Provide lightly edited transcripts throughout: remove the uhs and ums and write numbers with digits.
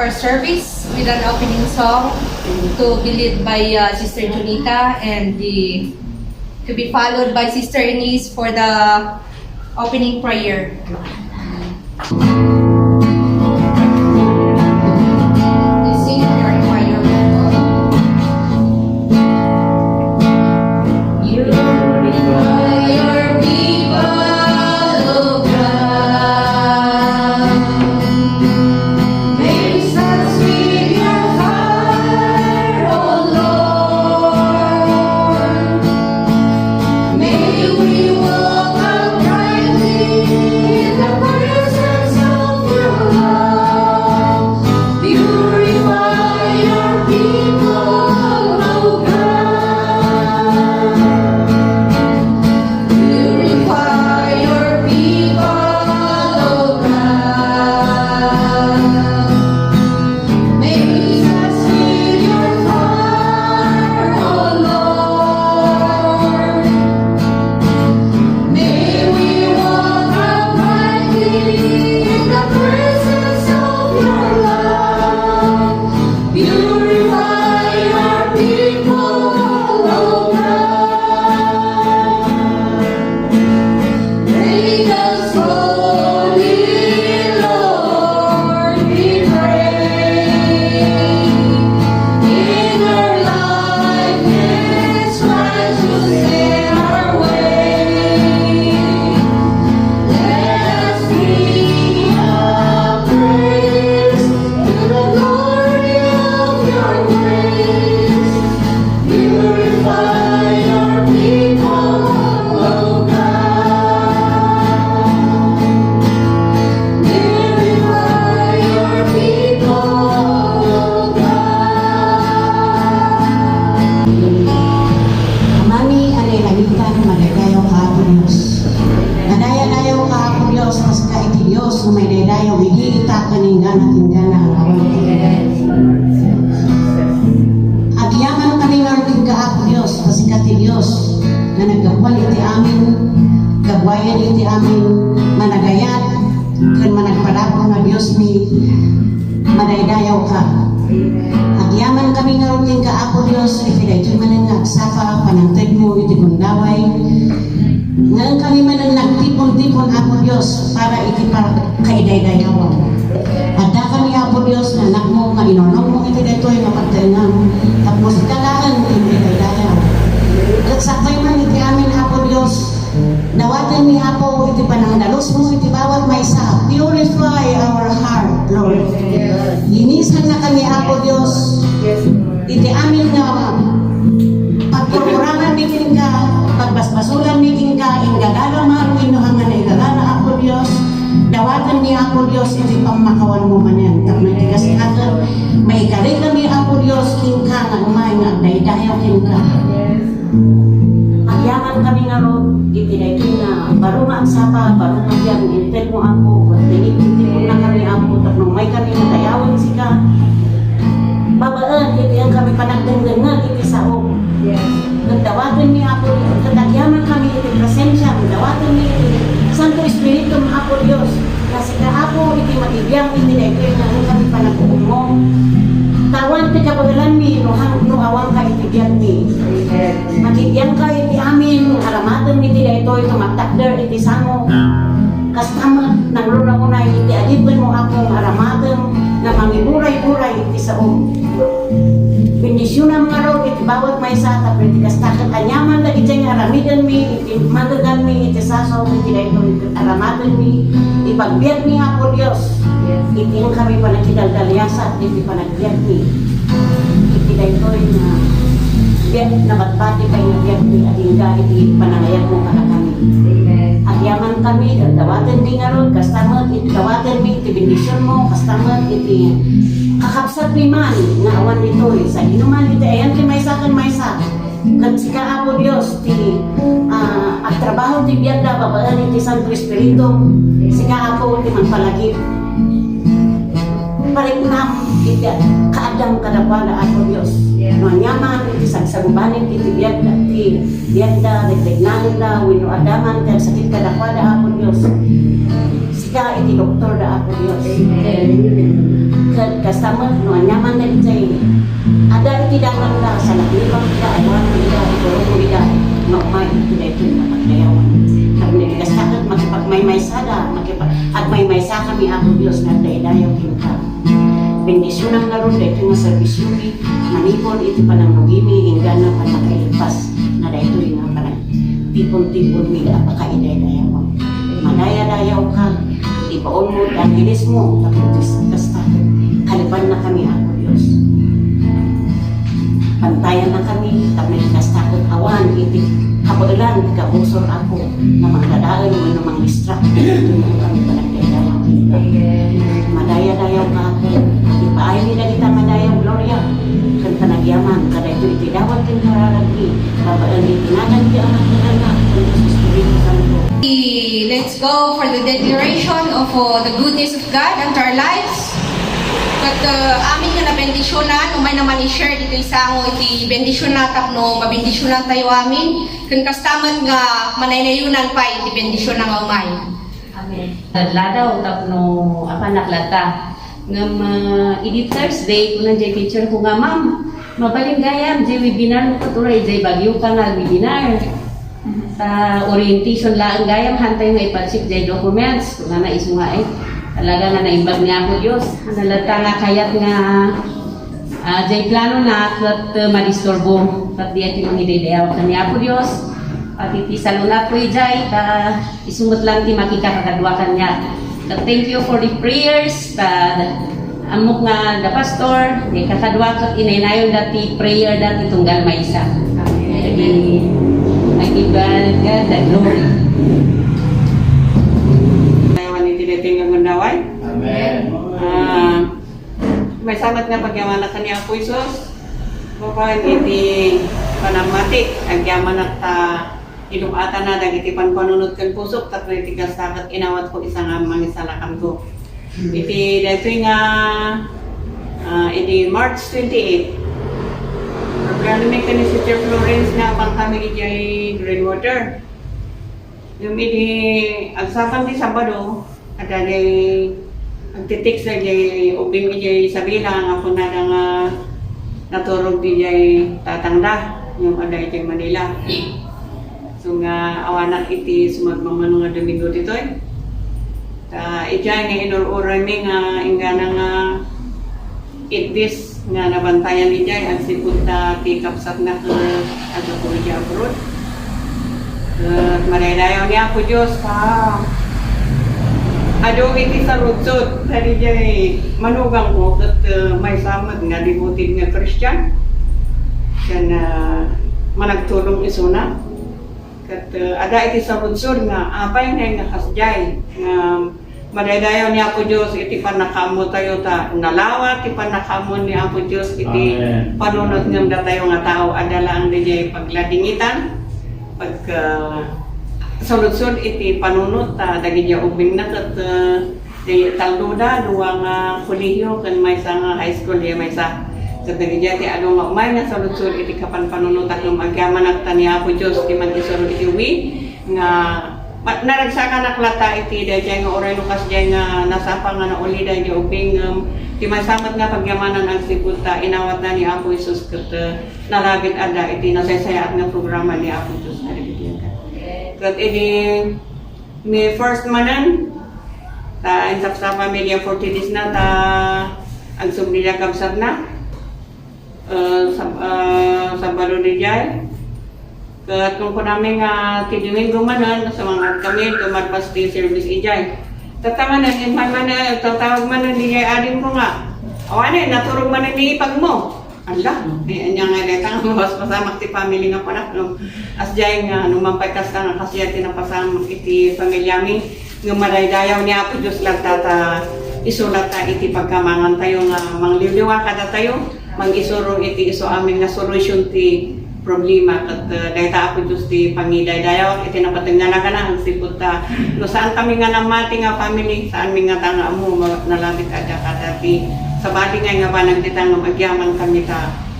our service with an opening song to be led by Sister Junita and to be followed by Sister Denise for the opening prayer. Please sing your choir. You require people, oh God. Makes us with your heart, oh Lord. May we walk uprightly in the presence of your love. Purify your people, oh God. Purify your people, oh God. Make us with your fire, oh Lord. May we walk uprightly in the presence of your love. Purify your people, oh God. Make us holy, Lord, we pray. In our likeness, righteous in our way. Let us sing a praise to the glory of your grace. Purify your people, oh God. Purify your people, oh God. Amami alay langitan madaydayaw ka ako Diyos. Nadaya-dayaw ka ako Diyos, mas ka iti Diyos, na may daydayaw, higita kaninggan at tinggana ang awan ko. At yaman kami ngarutin ka ako Diyos, pasikat ti Diyos, na naggabuan iti amin, gagwayan iti amin, managayat, kan managpadako na Diyos ni madaydayaw ka. At yaman kami ngarutin ka ako Diyos, iti daytoy manang nagsapa, panantag mo iti kundaway. Ngayon kami manang nagtipon-tipon ako Diyos, para iti para kaidaydayawan. At da kami ako Diyos, na anak mo, nga inonong mo iti daytoy nga pagtaingan. Tapos itagaan iti daydayaw. At sakay man iti amin ako Diyos, dawatan ni ako iti panangdalos mo iti bawat maysa. Purify our heart, Lord. Linisan na kami ako Diyos, iti amin nga pagpurpurangan bikin ka, pagbasbasulan bikin ka, ingagala maruin no hanggang naigagala ako Diyos. Dawatan ni ako Diyos, iti pamakawan mo man yan. Tapos tigas agad, may kari kami ako Diyos, king ka nga umay nga, daydayaw king ka. Agyaman kami nga ro, iti daytoy nga, baro nga ang sapa, baro nga yan, intel mo ako, at tinitipon na kami ako, tapos may kami nga dayawan sika. Babaan, iti ang kami panagdengdengan, iti sao. Nagdawatan ni ako, nagdagyaman kami iti presensya, nagdawatan ni iti Santo Espiritu ako Diyos. Kasi ka ako, iti matibiyang, iti daytoy nga nung kami panagpuong mo. Tawan ti kabagalan mi, no awang ka iti biyan mi. Matibiyang ka iti amin, aramatan iti daytoy, tumatakder iti samo. Kasama, nangruna mo na iti adibin mo akong aramatan, na mangiburay-buray iti sao. Bendisyonan nga raw iti bawat may sata, pero iti kastakat anyaman lagi dyan aramidan mi, iti magagan mi, iti sasaw, iti daytoy aramatan mi, ipagbiyak mi ako Diyos. Iti ang kami panagkidaldalyasa, iti panagbiyak mi. Iti daytoy na biyak na batbati kay na biyak mi, at hingga iti panangayag mo kada kami. At yaman kami, dawatan mi nga ron, kastamat, iti dawatan mi, iti bendisyon mo, kastamat, iti kakapsat mi man, nga awan nito'y, sa inuman iti, ayan ti maysakan maysa. Kat sika ako Diyos, ti at trabaho ti biyagda, babaan iti Santo Espiritu, sika ako ti magpalagip. Paliknam, iti kaadam kadapala ako Diyos. No anyaman, iti sagsagubanin, iti biyagda, dagdagnanan da, wino adaman, kaya sakit kadapala ako Diyos. Sika iti doktor da ako Diyos. customer no nyaman na ito ada iti dalam da sa naglibang da awan ida ito ida no may ito napagdayawan kami kastakat makipagmaymay sada makipagmaymay sa kami ako Dios nga daydayaw kita bendisyon ang naroon dito nga serbisyo ni manipon iti pananglugimi hingga na panakailipas na dito nga panag tipon-tipon mi apakaiday-dayaw madaya-dayaw ka ipaon mo ang hilis mo tapos kastakat kalipan na kami ako Diyos. Pantayan na kami, tapos kastakot awan, iti kapulan, kabusor ako, na magdadaan mo na mga distract. Ito yung kami panagdadalang kita. Madaya-dayaw ka ako. Ipaayon nila kita madayaw, Gloria. Kan panagyaman, kada ito itidawat kin kararagi. Babaan itinagan di anak na anak. Let's go for the declaration of the goodness of God unto our lives. Kat amin nga na bendisyonan, umay naman i-share dito isang iti bendisyonan tapno mabendisyonan tayo amin. Kung kastaman nga manaynayunan pa iti bendisyonan nga umay. Amen. Tadladaw tapno apanaklata. Ngam idi Thursday kunan jay picture ko nga ma'am. Mabalingayam jay webinar mo katuray jay bagyo ka nga webinar. Sa orientation lang gayam hantay nga ipalsik jay documents kuna na isu nga talaga nga naimbag niya ako Diyos. Nalata nga kayat nga jay plano na at madisturbo. At di ati mangidayaw ka niya ako Diyos. At iti salunat ko jay isumot lang ti makita kakadwakan niya. Thank you for the prayers. Amok nga the pastor. Di kakadwakat inaynayon dati prayer dati tunggal maisa. Jadi I give God the glory. Tinitingnan ng daway. Amen. May samat nga pagyaman na kaniya po Isos. Bapak iti panamati. Agyaman at ilukatan na dagiti panpanunod kan pusok. Tapos iti kastakat inawat ko isang mangisalakan ko. Iti dito nga iti March 28. Programming ka ni Sister Florence na pang kami iti Greenwater. Yung iti agsapan di Sabado. Ada day agtitik sa jay ubing jay sabila nga puna nga naturog di jay tatangda yung ada jay Manila. So nga awanak iti sumagmamano nga Domingo ditoy. Ijay nga inururay mi nga ingana nga itis nga nabantayan ni jay ang sipunta ti kapsat na ka agapulja abroad. Maraydayaw niya ako Diyos ado iti sa rudsod, dari jay manugang ko at may samad nga devoted nga Christian. Yan managtulong isuna. Kat ada iti sa rudsod nga apay nga kasjay nga madaydayaw ni Apo Diyos iti panakamo tayo ta nalawa iti panakamo ni Apo Diyos iti panunod ng datayo nga tao adala ang dijay pagladingitan pagka sulod-sulod iti panunot dagi niya ubing na kat di talduda duwang kolehiyo kan may sa high school di may sa dagi niya ti ano nga umay nga sulod-sulod iti kapan panunot at agyaman at taniya po Diyos ti man isulod iti uwi nga naragsaka naklata iti dayjay nga oray lukas jay nga nasapa nga nauli dayjay ubing ti may samat nga pagyamanan ang siputa inawat na ni Apo Isus kat narabit ada iti nasaysayaat nga programa ni Apo Diyos kat ini may first manan insap sa media 40 days na ang sumnila kabsat na Sabado di jay kat kung namin tidingin gumanan sa mga kami tumarpas di service ijay tatamanan in man tatawag manan di jay adin ko nga awane naturog manan ni ipag mo anda anya nga letang mas pasamak ti family nga panak as jay nga numampay kas nga kasya tinapasamak iti pamilya mi nga madaydayaw ni Apo Diyos lang isulat iti pagkamangan tayo nga mangliliwa kada tayo mangisuro iti iso amin nga solution ti problema at dayta Apo Diyos ti pangidaydayaw iti napatingnan ka na ang sipot no saan kami nga namati nga family saan mi nga tanga mo nalabit ada kada ti sa bali nga ba nagtitang magyaman kami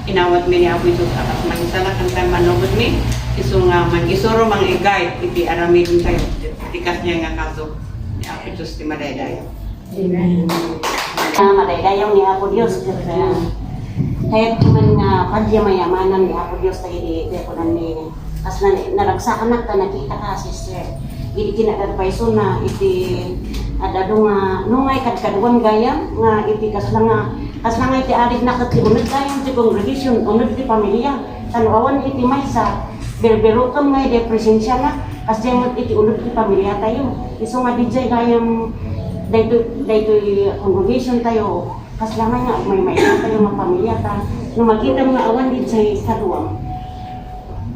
inawat mi ni Apo Diyos akas mangisala kan tayo manugod mi iso nga mag-isuro mang-i-guide iti aramidin tayo tikas niya nga kaso ni Apo Diyos ti madaydayaw. Amen. Madaydayaw ni Apo Dios kahit man nga padya mayamanan ni Apo Dios tayo di ko ni as na naragsakan na nakita ka sister idi kinadadpaiso na iti adado nga nungay kadkaduan gayam nga iti kasla nga iti adik na kat unod gayam ti congregation unod ti pamilya tanuawan iti maysa berbero-kam nga iti presensya na kasi iti unod ti pamilya tayo iso nga DJ gayam dahito congregation tayo kaslangan nga may tayo mga pamilya ta nung makita mga awan din sa kaduang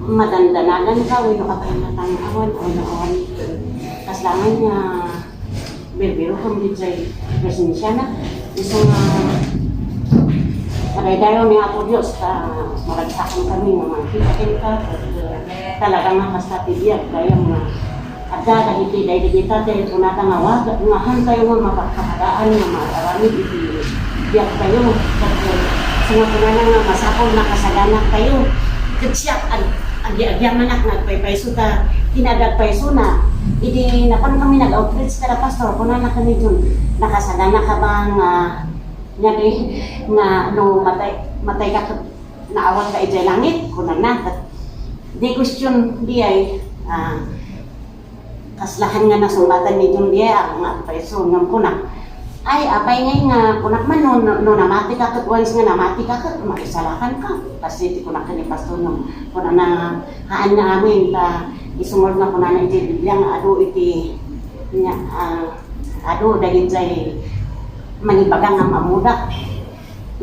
madandanagan ka wino ka kayo matang awan o na awan kaslangan nga berbero kang din sa presensya na iso nga madaydayo ni Apo Diyos ta maragsakan kami nga makita ka talaga nga kastatibiyag kaya nga ada dahil dahil kita dahil punata nga wag nga hantay mo makakadaan nga marami iti biyak tayo kasi nga punana nga masakol na kasagana tayo katsiyak agi-agyaman ak nagpaypayso ta tinagagpayso na iti napan kami nag-outreach kada pastor punana kami dun nakasagana ka ba nga no matay ka naawat ka iti langit kunana di question di ay kaslahan nga nasungatan ni Jun dia nga preso ngam kunak ay apay ngay nga kunak man no namati ka kat once nga namati ka kat makisalakan ka kasi ti kunak ni pastor no kuna na haan nga amin ta isumod nga kuna na iti Biblia nga adu iti nya adu dagit jay manibagang nga mamuda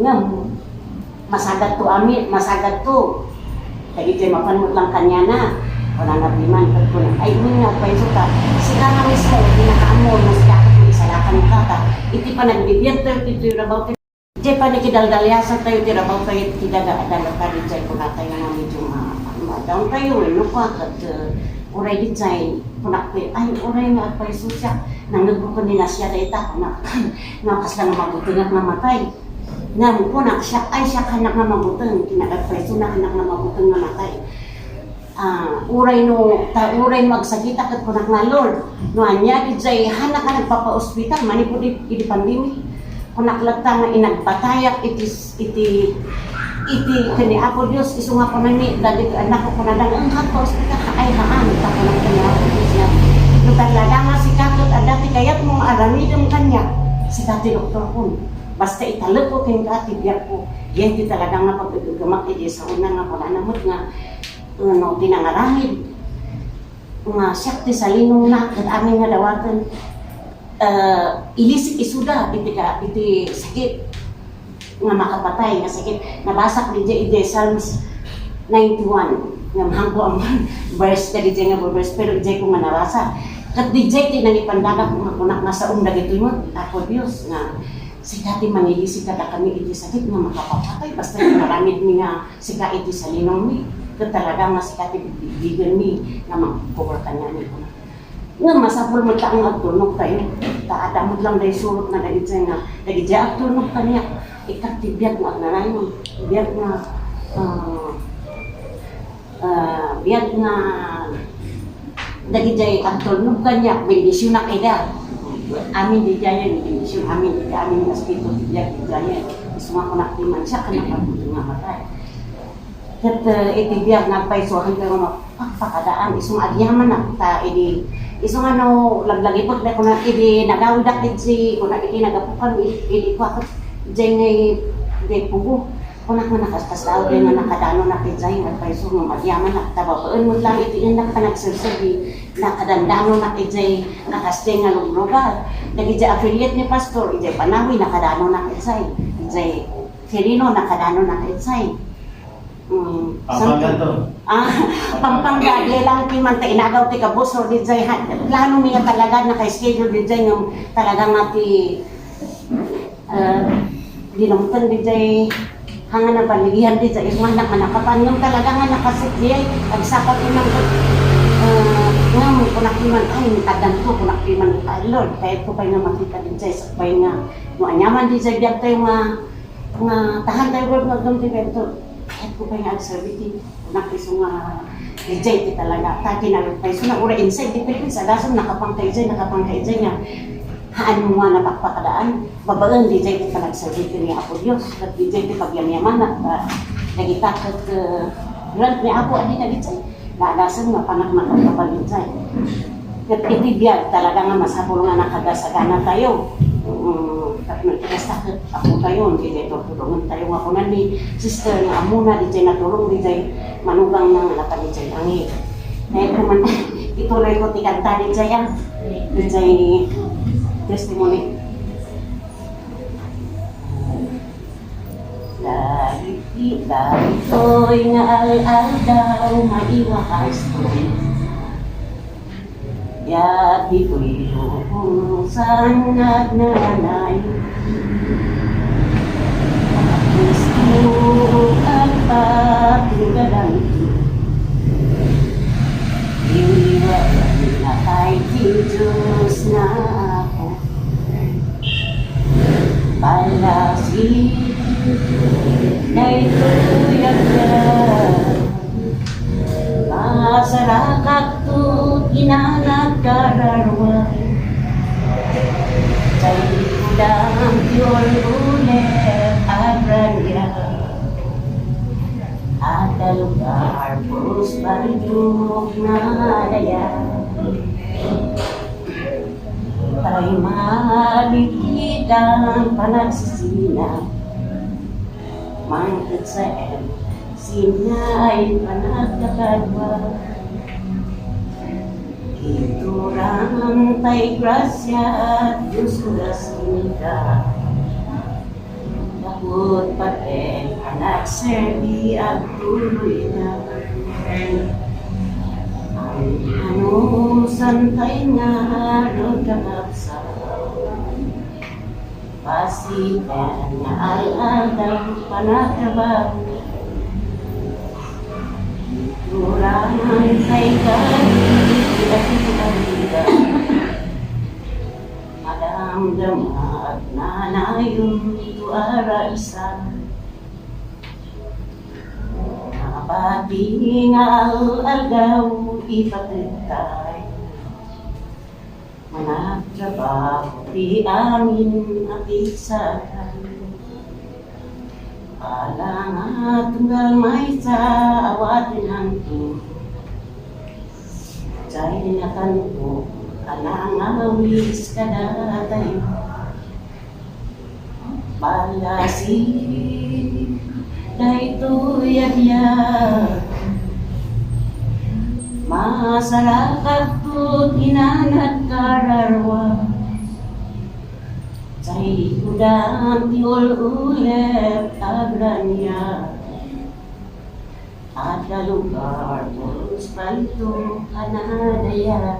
ngam masagad to amin masagad to dagit jay mapanmut lang kanya na wala na biman ko na ay nga pa iso ta sila nga mismo pinakaamon na sila ka isalakan ka ta iti pa nagbibiyag tayo iti rabaw tayo di pa nakidaldalyasan tayo iti rabaw tayo iti daga-adala ka di jay kuna tayo nga medyo ma-down tayo no pa kat uray di jay kuna tayo ay uray nga pa iso siya nanggagbuko nila siya dayta nga kaslang mabutingat na matay nga mo na siya ay siya kanak na mabutang kinagagpreso na kanak na mabutang na matay uray magsakita kat kunak nga Lord no anya di jay hanak nga nagpapa-ospital manipod iti pandemic kunak lagta nga inagpatayak iti kani Apo Dios isu nga panani dagit anak ko kunadang ang pa-ospital ay haan ta kunak kani Apo Dios ya no talaga nga si kakot adati kayat mong aramidem kanya si kati doktor kun basta italep ko kin kati biar ko yan di talaga nga paggamak iti sa una nga kunanamot nga no pinangarangid nga syakti sa linong na kat amin nga dawatan ilisik isuda iti sakit nga makapatay nga sakit nabasak di iti Psalms 91 nga mahangko ang verse ka di nga verse pero di ko nga nabasa kat di ti nangipandaga kung makunak nga sa umdag ito mo Apo Diyos nga sikati mangilisik kada kami iti sakit nga makapapatay basta naramid mi nga sika iti sa linong mi talaga nga sikati bibigan mi nga mag-cover kanya ni ko nga masapul mo taang agtunog tayo taadamod lang day surot na dagit siya nga dagit siya agtunog kanya ikatibiyag nga naray mo biyag nga dagit siya agtunog kanya bendisyon na kaya amin di jaya ni bendisyon amin di amin nga spirito biyag di jaya isuma ko naktiman siya kanang nga matay kat itibiyag nagpaisuhan kayo magpakadaan isong agyaman na ta idi isong ano laglagi pag na kuna idi nagawid akit si kuna idi nagapukan idi ko akit jay ngay de pugo kuna ko nakaspaslaw din nga nakadano na kit jay nagpaiso nga magyaman na tababaan mo lang iti yung nakapanagsirsabi nakadandano na kit jay nakaste nga luglugar nagit jay affiliate ni pastor ijay panawi nakadano na kit jay ijay Ferino nakadano na kit jay Pampanga to. Pampanga, di lang kimanta inagaw ti kabuso di jay plano niya talaga naka-schedule di jay ng talaga nga ti dinamtan di jay hanga na paligihan di jay isman na manakapan yung talaga nga nakasit di ay agsapat inang nga mo kunakiman ay nitadan ko kunakiman Lord kahit ko kayo nga makita di jay sakpay nga mo anyaman di jay biyag tayo nga tahan tayo Lord nga gamti bento kahit ko kayo agserviti, nakiso nga DJ ti talaga, taki na so na ura inside, di pwede sa lasong nakapangkay dyan nga, haan mo nga napakpakadaan, babaan, di jay ti panagsabi ni Apo Diyos, at di jay ti pagyamyaman at nagitakot grant ni Apo, adi na di jay, naadasan nga panak makakapal di jay. At itibiyag talaga nga masapul nga nakagasagana tayo. At nagkakastakot ako tayo, di jay tutulungan tayo nga kunan ni sister nga amuna, di jay natulong, di jay manugang na napan di jay angin. Ngayon naman, ituloy ko ti kanta di jay di jay testimony. Dahil ko'y nga al-aldaw maiwakas ko. Yati ko'y lumusan at nanay. Gusto at patinggalan ko. Iwiwan na kay Diyos na ako. Palasi na ito'y agad. Masarakak to't inanak kararway. Sa'y ulang yun ulit agranya. At lugar pus balituk na daya. Tayo malikitang panagsisina. Mangkit sa sinay panagkakadwa. Iturang tay grasya at Diyos rasinita. Takot pati anak serbi at tuloy na. Ano santay nga nagkakapsa. Pasipan nga al-aldaw panatrabaho. Turangan kay kami at ikalida. Madamdama at nanayon tuara isa. Napati nga al-aldaw ipatitay. Managtrabaho di amin at isakan. Alang at tunggal may sa awatin hanto. Jay nakan po, alang awis kada tayo. Balasi, dahito yagya. Masarakat to't inanat kararwa. Say udang tiul ulet agranya. Ada lugar terus bantu anadaya.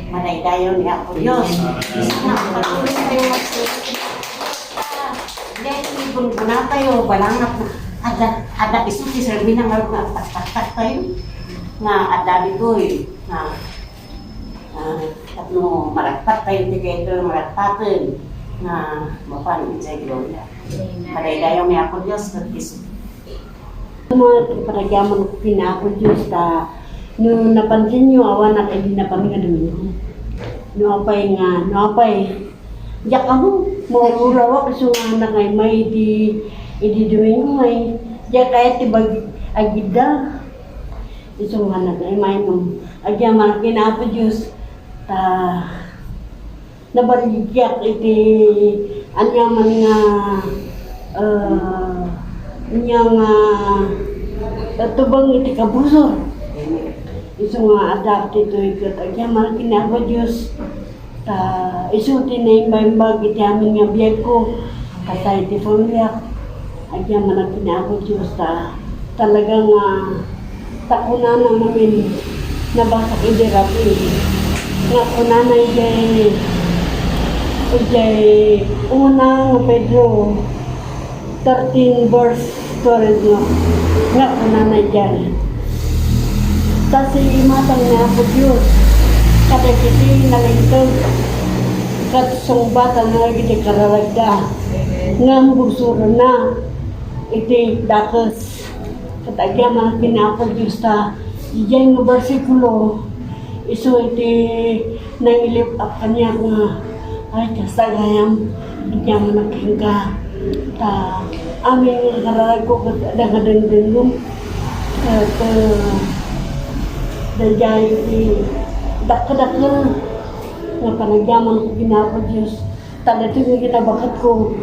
Madaydayon ni Apo Diyos. Sana patuloy tayo magsisikip. Dahil ibon-buna tayo, balangap na. Ada isuti serbi na nga tak-tak tayo. Nga ada dito nga tatlo maragpat tayo together maragpatan na mapan sa gloria. Madaydayon ni Apo Diyos kat isu. Mga paragyaman ko pinapo Diyos ta no napansin nyo awan na kayo na kami nga namin. No apay yak ako maurawa kasi nga na kay may di doing may yak kaya tibag agida iso nga na kay may nung agyaman pinapo Diyos ta nabaligyak iti anyaman nga niyang tubang iti kabusor. Iso nga adapt ito ikot. Agya man kinaba Diyos. Iso tinaimbag iti amin nga biyag ko. Kata iti pamilyak. Agya man kinaba Diyos. Talagang takunan namin nabasak idirapi. Nga kunanay jay unang Pedro 13 verse storage no. Nga kunanay dyan. Kasi imatang na po Diyos. Kada kiti nalintog. Katsongbatan na iti karalagda. Nga mbusuro na. Iti dakas. Katagya mga pinapo Diyos ta. Diyan nga bersikulo. Iso iti nangilip up kanya nga Ay, kasagayam, bigyan mo nakingka. Aming kararag ko dagadang-dangum. At dajay dakka-dakka nga panagyaman ko ginapa Diyos. Talaga yung ginabakat ko.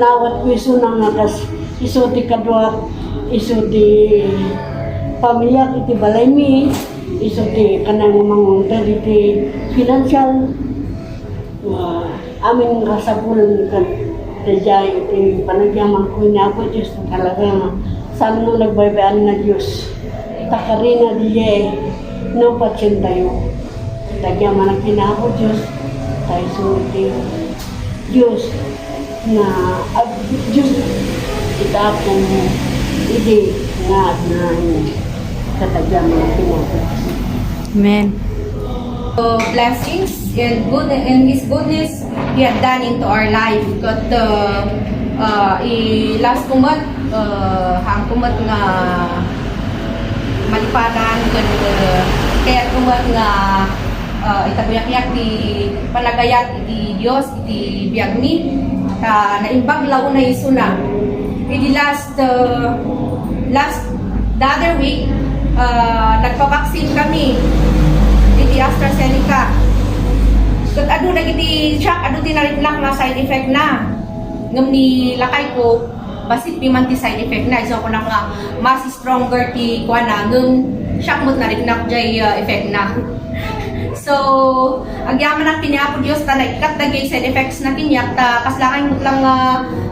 Nawat ko iso ng akas. Iso di kadwa, iso di pamilya iti balay mi. Iso di kanang mangunter iti financial. Amin kasabulan kan dajay iti panagyaman ko ginapa Diyos. Talaga sa amin nung nagbaybayan na Diyos. Takarina diye no patsin tayo. Tagyaman ang kinako Diyos. Tayo suti Diyos na Diyos kita akong ide nga na katagyaman ang kinako. Amen. So, blessings and good and His goodness He had done into our life. Kat last kumat hang kumat nga malipadan kaya kumat nga itabuyak-yak di panagayat iti Dios iti biagmi naimbaglaw na isuna. Iti the other week nagpabaksin kami iti AstraZeneca. Kat adu dagiti shock adu tinaritlak nga side effect na. Ngem ni lakay ko basit pi man ti side effect na iso ko na nga mas stronger ti kuana ngem shock mo nariknak jay effect na. So, agyaman ang kiniapo Diyos ta naikat dagay side effects na kinyak ta kaslangay mo lang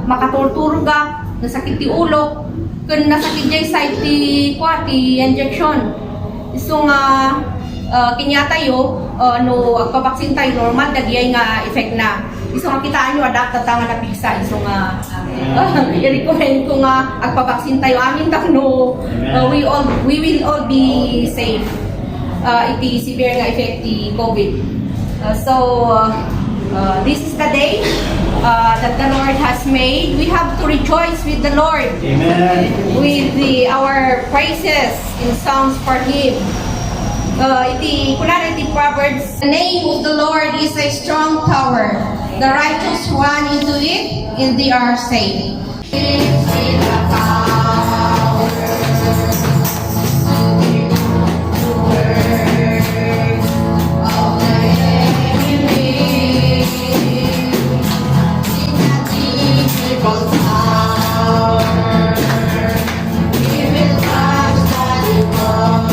makaturturga nasakit ti ulo kun nasakit jay side ti ti injection. So nga kinyatayo no agpabaksin tayo normal dagay nga effect na. Iso nga kitaan nyo adapt at nga napigsa. Iso nga i-recommend ko nga agpabaksin tayo amin no we will all be safe. Iti severe nga effect ti COVID. This is the day that the Lord has made. We have to rejoice with the Lord. Amen. With our praises in songs for Him. Kunwari iti Proverbs, the name of the Lord is a strong tower. The righteous run into it, and they are safe. It is in the power to work of the enemy. In the difficult hour, we will touch the recorder.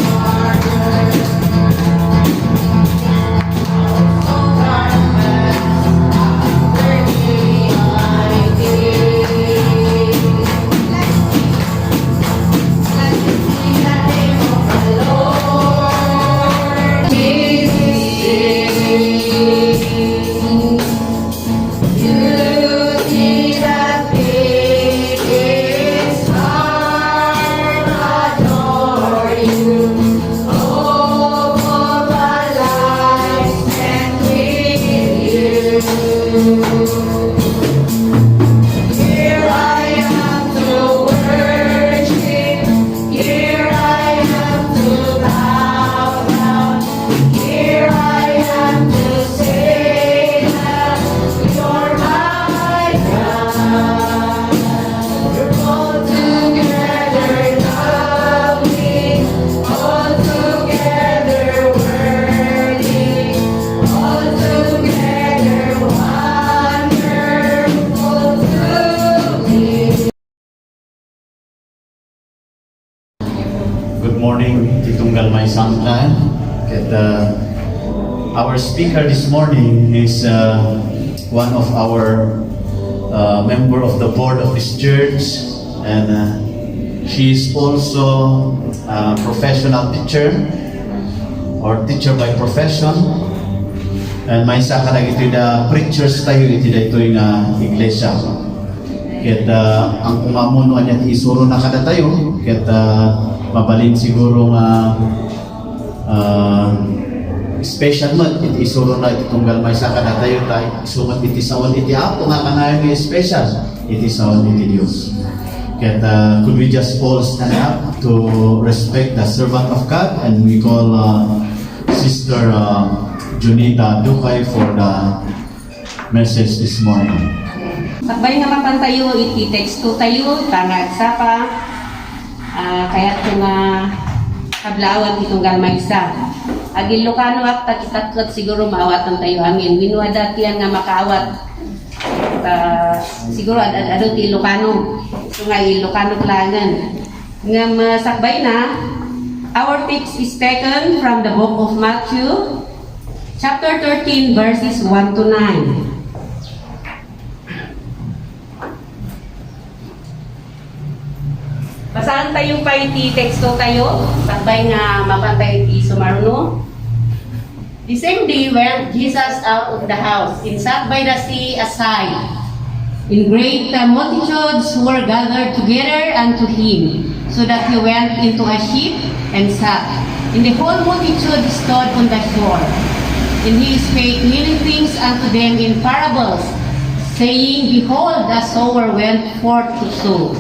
Good morning, Titunggal May Sangkan. Our speaker this morning is one of our member of the board of this church, and she is also a professional teacher or teacher by profession. And may isa ka na ito na preachers tayo ito yung iglesia. Ang umamuno niya isuro na kada tayo. Mabalin siguro nga special man iti isuro na iti tunggal may saka na tayo tayo isumat iti sawan iti apo nga kanayon nga special iti sawan iti Dios. Could we just all stand up to respect the servant of God, and we call Sister Junita Dukay for the message this morning. Sakbay nga mapantayo, iti teksto tayo, tangad sapa, kaya ito nga kablawan itong galmaysa. Agil Ilocano at takitakot siguro maawatan tayo angin. Winuada tiyan nga makaawat. Siguro ado ti Ilocano. So nga Ilocano klangan. Nga masakbay na, our text is taken from the book of Matthew, chapter 13, verses 1 to 9. Basahan tayo pa iti teksto tayo, sakbay nga mapantay iti sumaruno. The same day went Jesus out of the house, and sat by the sea aside. In great multitudes were gathered together unto him, so that he went into a ship and sat. And the whole multitude stood on the shore. And he spake many things unto them in parables, saying, Behold, a sower went forth to sow.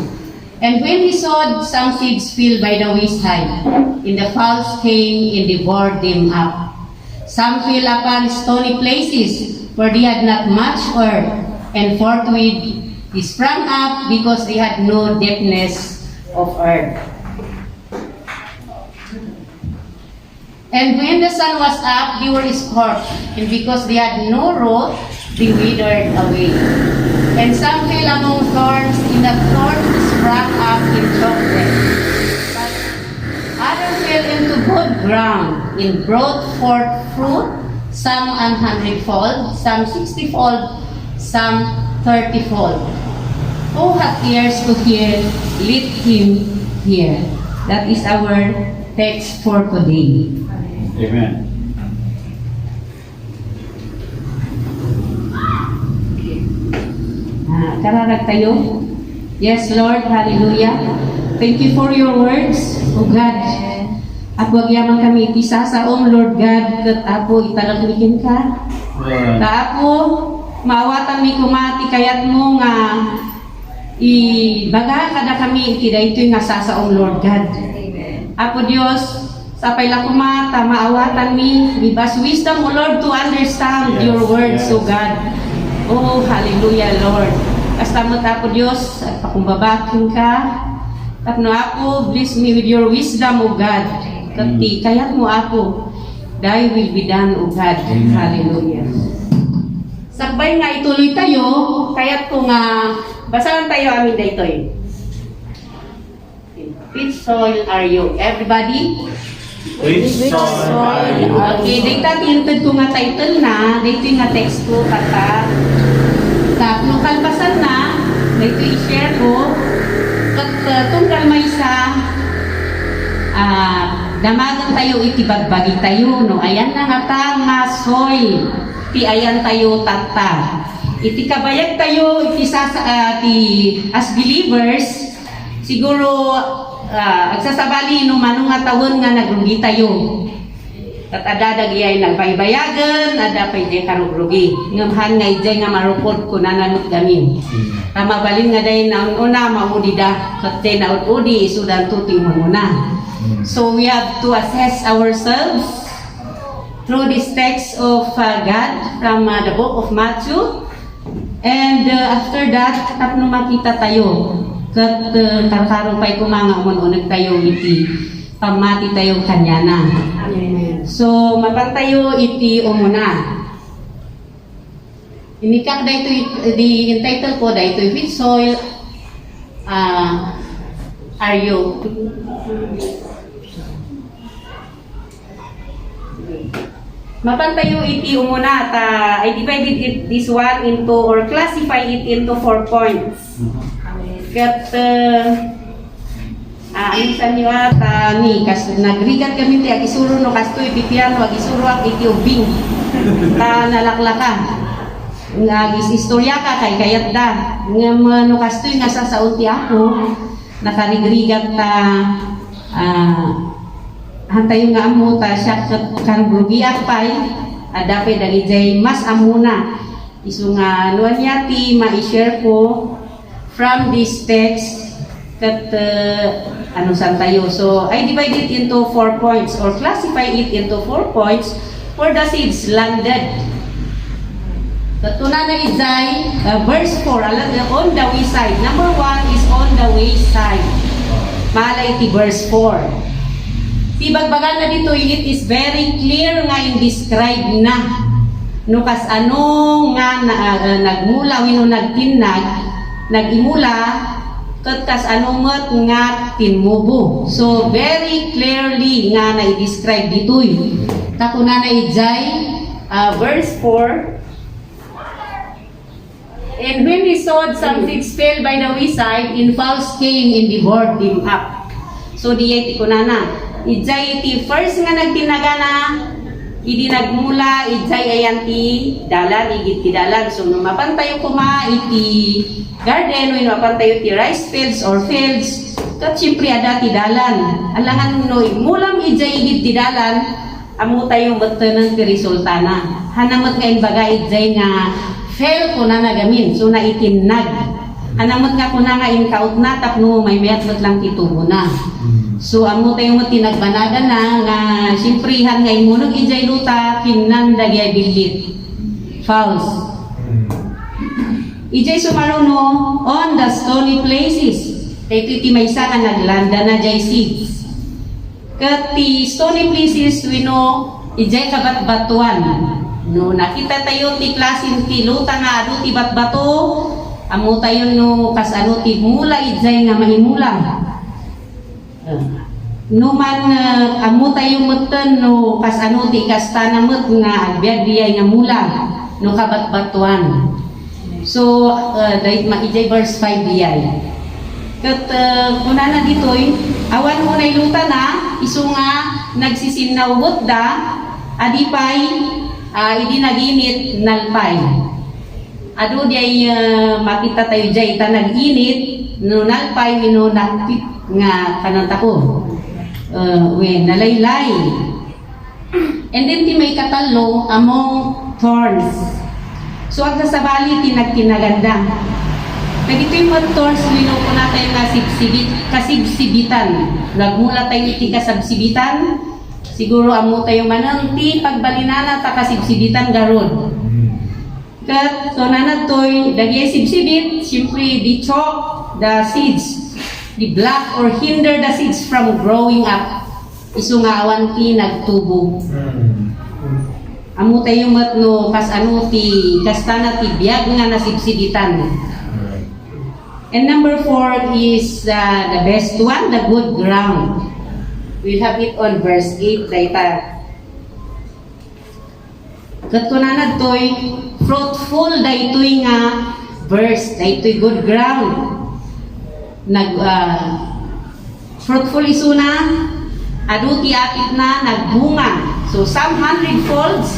And when he sowed, some seeds fell by the wayside, and the fowls came and devoured them up. Some fell upon stony places, where they had not much earth, and forthwith they sprang up, because they had no depthness of earth. And when the sun was up, they were scorched, and because they had no root, they withered away. And some fell among thorns, and the thorns sprang up and choked them. But others fell into good ground, and brought forth fruit, some 100-fold, some 60-fold, some 30-fold. Who hath ears to hear, let him hear. That is our text for today. Amen. Kararag tayo. Yes, Lord, hallelujah. Thank you for your words, O God. At wag yaman kami ipisa sa Lord God, kat Apo italagnikin ka. Ta Apo, maawatan mi kumati kayat mo nga ibaga kada kami iti daytoy nga sasaom Lord God. Apo Dios, sapay la kumata maawatan mi, give us wisdom, O Lord, to understand your words, O God. Oh, hallelujah, Lord. Hasta mo tapo Diyos, at pakumbabakin ka. At no ako, bless me with your wisdom, O God. Kati, kayat mo ako, thy will be done, O God. Hallelujah. Sakbay nga ituloy tayo, kayat ko nga, basahan tayo amin dito eh. Which soil are you? Everybody? Which soil are you? Okay, dito tinted ko nga title na, dito nga text ko, kata. Sa kung kalpasan na, dito i-share ko, kat itong kalmaysa, damagan tayo, itibagbagi tayo, no? Ayan na nga ta, nga soil, ti ayan tayo tata. Iti kabayag tayo, iti as believers, siguro, agsasabali no manong nga tawon nga nagrugi tayo. At ada dagiyay nagbaybayagan, ada pa ijay karugrugi. Ngamhan nga ijay nga marupod ko nananot gamin. Mabalin nga day na una maudida, kate na udi isudan tuting muna. So we have to assess ourselves through this text of God from the book of Matthew. And after that, tapno makita tayo. Kat karkarong pa'y kumangamon unag tayo iti pamati tayo kanya na. So mapantayo iti umuna. Inikak da ito the entitle ko da ito which soil are you? Mapantayo iti umuna ta I divided this one into or classify it into 4 points. Kat minsan niyo ata ni kas nagrigat kami ti agisuro no kastoy bitian wag isuro ak iti ubing ta nalaklakan nga gis istorya ka kay kayat da nga no kastoy nga sasaon ti ako nakarigrigat ta hantay nga amo ta siya kan grugiak pay adapay dagijay mas amuna isu nga nuan yati ma-share ko from this text kat ano san tayo. So I divided it into 4 points or classify it into 4 points for the seeds landed. Katuna na Isay, verse 4, on the wayside. Number 1 is on the wayside. Malay ti verse 4. Si bagbagan na dito, it is very clear nga in describe na. No kas ano nga nagmula, wino nagtinag, nagimula, kat kas ano mat nga tinmubo. So very clearly nga na-describe dito. Takuna na Isay, verse 4. And when he sowed, some seeds fell by the wayside, and fowls came and devoured them up. So di ko na. Ijay iti first nga nagtinagana, idi nagmula, ijay ayan ti dalan, igit ti dalan. So nung mapantayo kuma iti garden, when mapantayo ti rice fields or fields, kat siyempre ada ti dalan. Alangan no, mulam ijay igit ti dalan, amo tayo batanan ti resultana. Hanamat nga inbaga ijay nga fail ko na nagamin, so na itinag. Anamot nga ko na nga in-count na, tapno may mayat lang titubo na. So amo tayo mo tinagbanagan na, nga simprihan nga imunog ijay luta, pinandagay bilit. False. Ijay sumaruno, on the stony places. Ito iti may isa ka naglanda na jay seeds. Kat ti stony places, wino, ijay kabat-batuan. No, nakita tayo ti klasin ti luta nga ado ti batbato, amo tayo no kas ano ti mula ijay nga mahimula. No man amo tayo meten no kas ano ti kastana met nga agbyag diyay nga mula no kabatbatuan. So dahil maijay verse 5 diyay. Kat kuna na ditoy, awan mo na luta na isu nga nagsisinawot da adipay idi naginit nalpay. Ado diay makita tayo diay ta naginit no nalpay wino nakpit nga kananta ko. Nalaylay. And then ti may katalo among thorns. So agsa sa bali tinagtinaganda. Nagito yung thorns wino ko na tayo kasibsibitan. Nagmula tayo iti kasabsibitan. Siguro amo tayo mananti pagbalinana ta kasibsibitan garod. Kat so nanatoy dagi sibsibit, simply the choke the seeds, the block or hinder the seeds from growing up. Isu nga awan ti nagtubo. Amo tayo matno kas ano ti kastana ti biag nga nasibsibitan. And number 4 is the best one, the good ground. We have it on verse 8 dayta. Katkunanan toy fruitful daytoy nga verse, daytoy good ground. Fruitful isuna adu ti apit na nagbunga. So some 100 folds,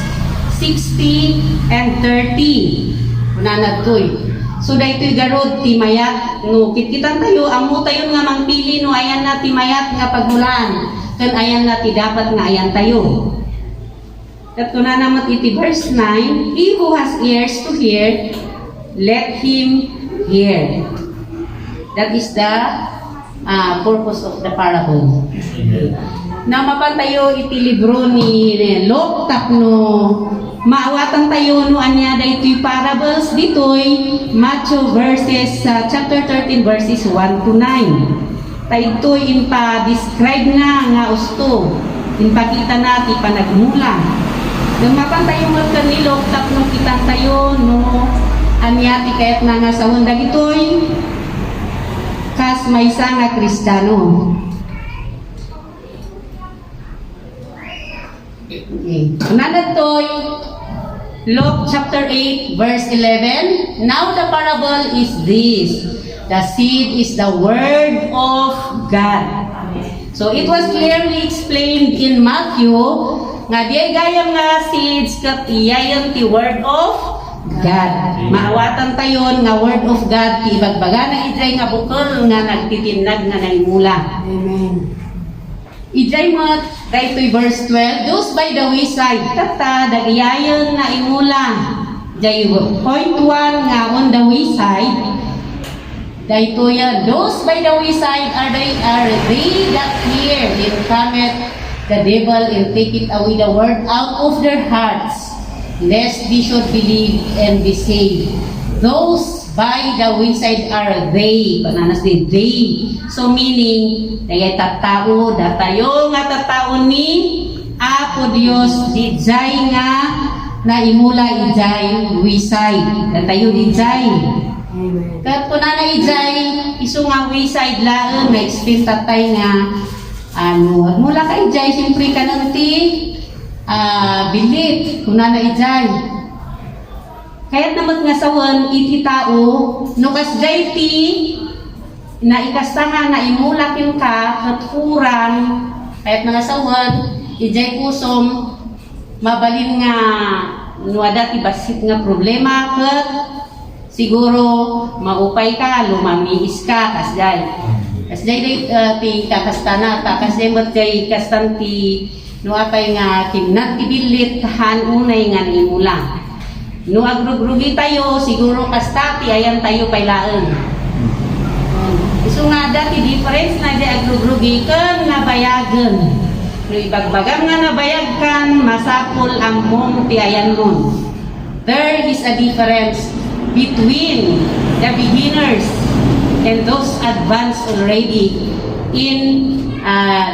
60 and 30. Kunanan toy. So daytoy garod ti mayat no kitkitan tayo amo tayo nga mangpili no ayan na ti mayat nga pagmulan ken ayan na ti dapat nga ayan tayo. Kat kuna namat iti verse 9, he who has ears to hear, let him hear. That is the purpose of the parable. Na mapantayo iti libro ni Luke tapno maawatan tayo no anya daytoy parables ditoy Matthew verses chapter 13 verses 1 to 9. Daytoy impa-describe na nga usto, impakita na ti panagmula. Nung mapantayo mo ni Luke tapno kita tayo no anya ti kayat na nga sa hunda ditoy kas maysa nga Kristiyano. Okay. Nanatoy Luke chapter 8 verse 11. Now the parable is this. The seed is the word of God. So it was clearly explained in Matthew nga di gayam nga seeds kat iyayon ti word of God. Maawatan tayon nga word of God ti ibagbaga na ijay nga bukol nga nagtitinag nga naimula. Amen. Ijay mo daytoy verse 12, those by the wayside tata dagiyayon na imula. Jay point 1 nga on the wayside. Daytoy those by the wayside are they that hear, then cometh the devil and take it away the word out of their hearts, lest they should believe and be saved. Those by the wayside are they, bananas din, they. So meaning, dayay tattao, datayo nga tattao ni Apo Dios, dijay nga na imula ijay wayside, datayo dijay. Kat kuna na ijay, iso nga wayside laeng nga explain tatay nga mula ka ijay, siyempre ka nang bilit, kuna na ijay. Kaya't naman nga sawan, iti tao, nukas jay ti, na ikastanga na imulakin ka, katfuran, kaya't nga sawan, ijay pusom, mabalin nga, nuwada ti basit nga problema, kat siguro, maupay ka, lumamiis ka, kasjay. Kasjay ti kakastana, kasjay mat jay kastan ti, nuapay nga, kimnat ti bilit, kahan unay nga imula. No agrugrugi tayo, siguro kastati, ayan tayo pailaan. So nga dati difference na di agrugrugi kan nabayagan. No ibagbagan nga nabayagkan, masapol ang mong ti ayan nun. There is a difference between the beginners and those advanced already in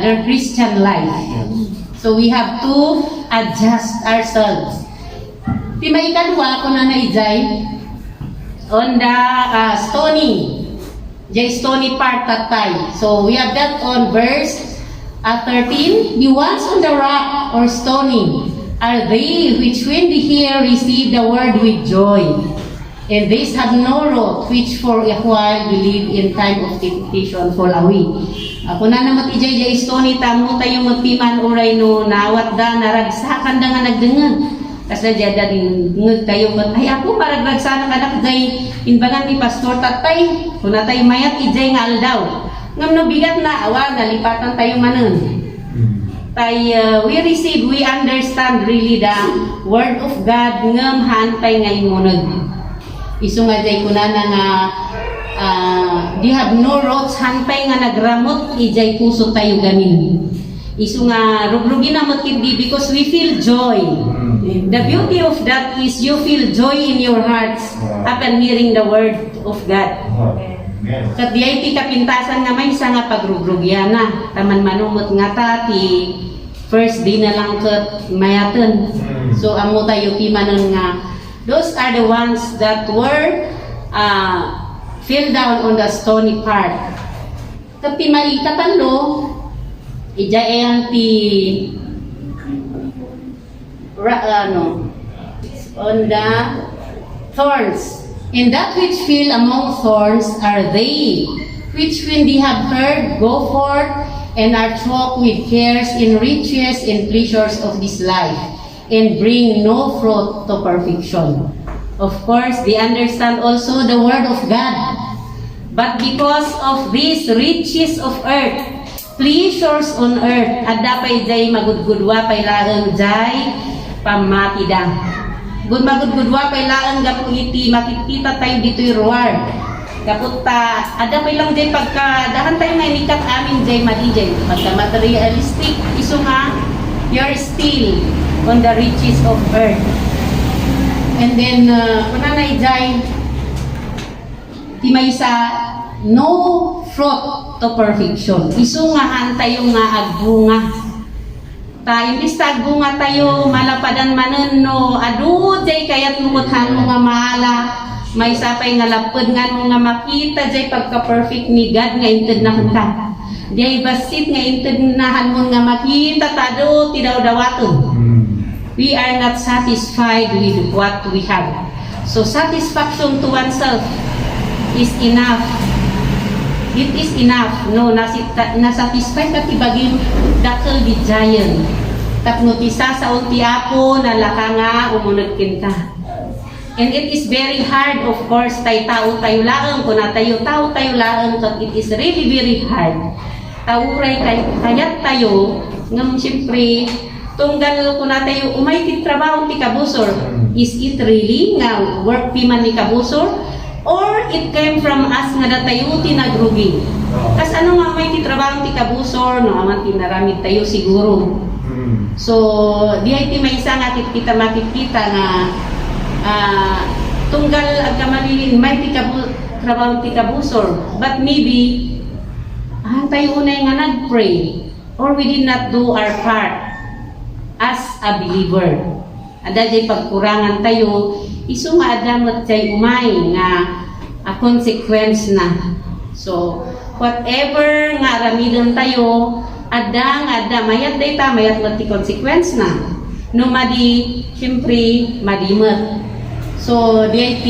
their Christian life. So we have to adjust ourselves. Di maikalwa ko na naijay on the stony part tatay. So we have that on verse 13. The ones on the rock or stony are they which when they hear receive the word with joy, and these have no root, which for a while believe in time of temptation fall away. Ako na naman ijay stony tamo tayo magpiman uray no nawat da naragsakan da nga nagdengan. Kasi jada din ngud tayo kat ay ako para nagsana kanak jay inbangan ni pastor tatay kuna tay mayat ijay nga aldaw ngam no bigat na awa nalipatan tayo manen tay we receive, we understand really the word of God ngam hantay nga imunod isu nga jay kuna na nga di have no roots hantay nga nagramot ijay puso tayo gamin isu nga rugrugin na matkindi because we feel joy. The beauty of that is you feel joy in your hearts upon hearing the word of God. Kat diay ti kapintasan nga may isa nga pagrugrugyan na taman manumot nga ta ti first day na lang kat mayaten. So amo tayo ti manon nga those are the ones that were fell down on the stony part. Kat ti maikatanlo ijayan ti on the thorns. And that which fell among thorns are they, which when they have heard, go forth, and are choked with cares and riches and pleasures of this life, and bring no fruit to perfection. Of course, they understand also the word of God. But because of these riches of earth, pleasures on earth, adda pay jay magudgudwa pay laeng jay pamatida. Gun magudgudwa pay laeng gapu iti makikita tayo dito'y reward. Kapunta, ada pay lang jay pagkadahan tayo nga inikat amin jay madi jay pagka materialistic iso nga you're still on the riches of earth. And then kuna na ijay ti maysa no fruit to perfection. Isu nga hantay nga agbunga. Ta imbis ta agbunga tayo malapadan manen no adu jay kayat mukuthan mo nga maala may sapay nga lapod nga mo nga makita jay pagka perfect ni God nga inted na ka. Jay basit nga inted nahan mo nga makita tado ti daw-dawaton. We are not satisfied with what we have. So satisfaction to oneself is enough. It is enough. No, nasatisfy ka ti baging dakkel di giant. Tapno ti sa unti apo nalaka nga umunod kinta. And it is very hard, of course, tao tayo laeng kun tayo tao tayo laeng kat it is really very hard. Tauray kayat tayo ngam siyempre tunggal kun tayo umay ti trabaho ti kabusor. Is it really nga work pi man ni kabusor? or it came from us nga datayo tinagrugi. Kas ano nga may titrabaho ti kabusor, no aman tinaramid tayo siguro. So, di ay ti may isa nga kita makikita nga tunggal ag kamalilin may trabaho ti kabusor. But maybe tayo unay nga nagpray or we did not do our part as a believer. Ada jay pagkurangan tayo, isu nga adamot jay umay nga consequence na. So, whatever nga ramidan tayo, ada mayat data, mayat mati consequence na. No madi, syempre, madimat. So, that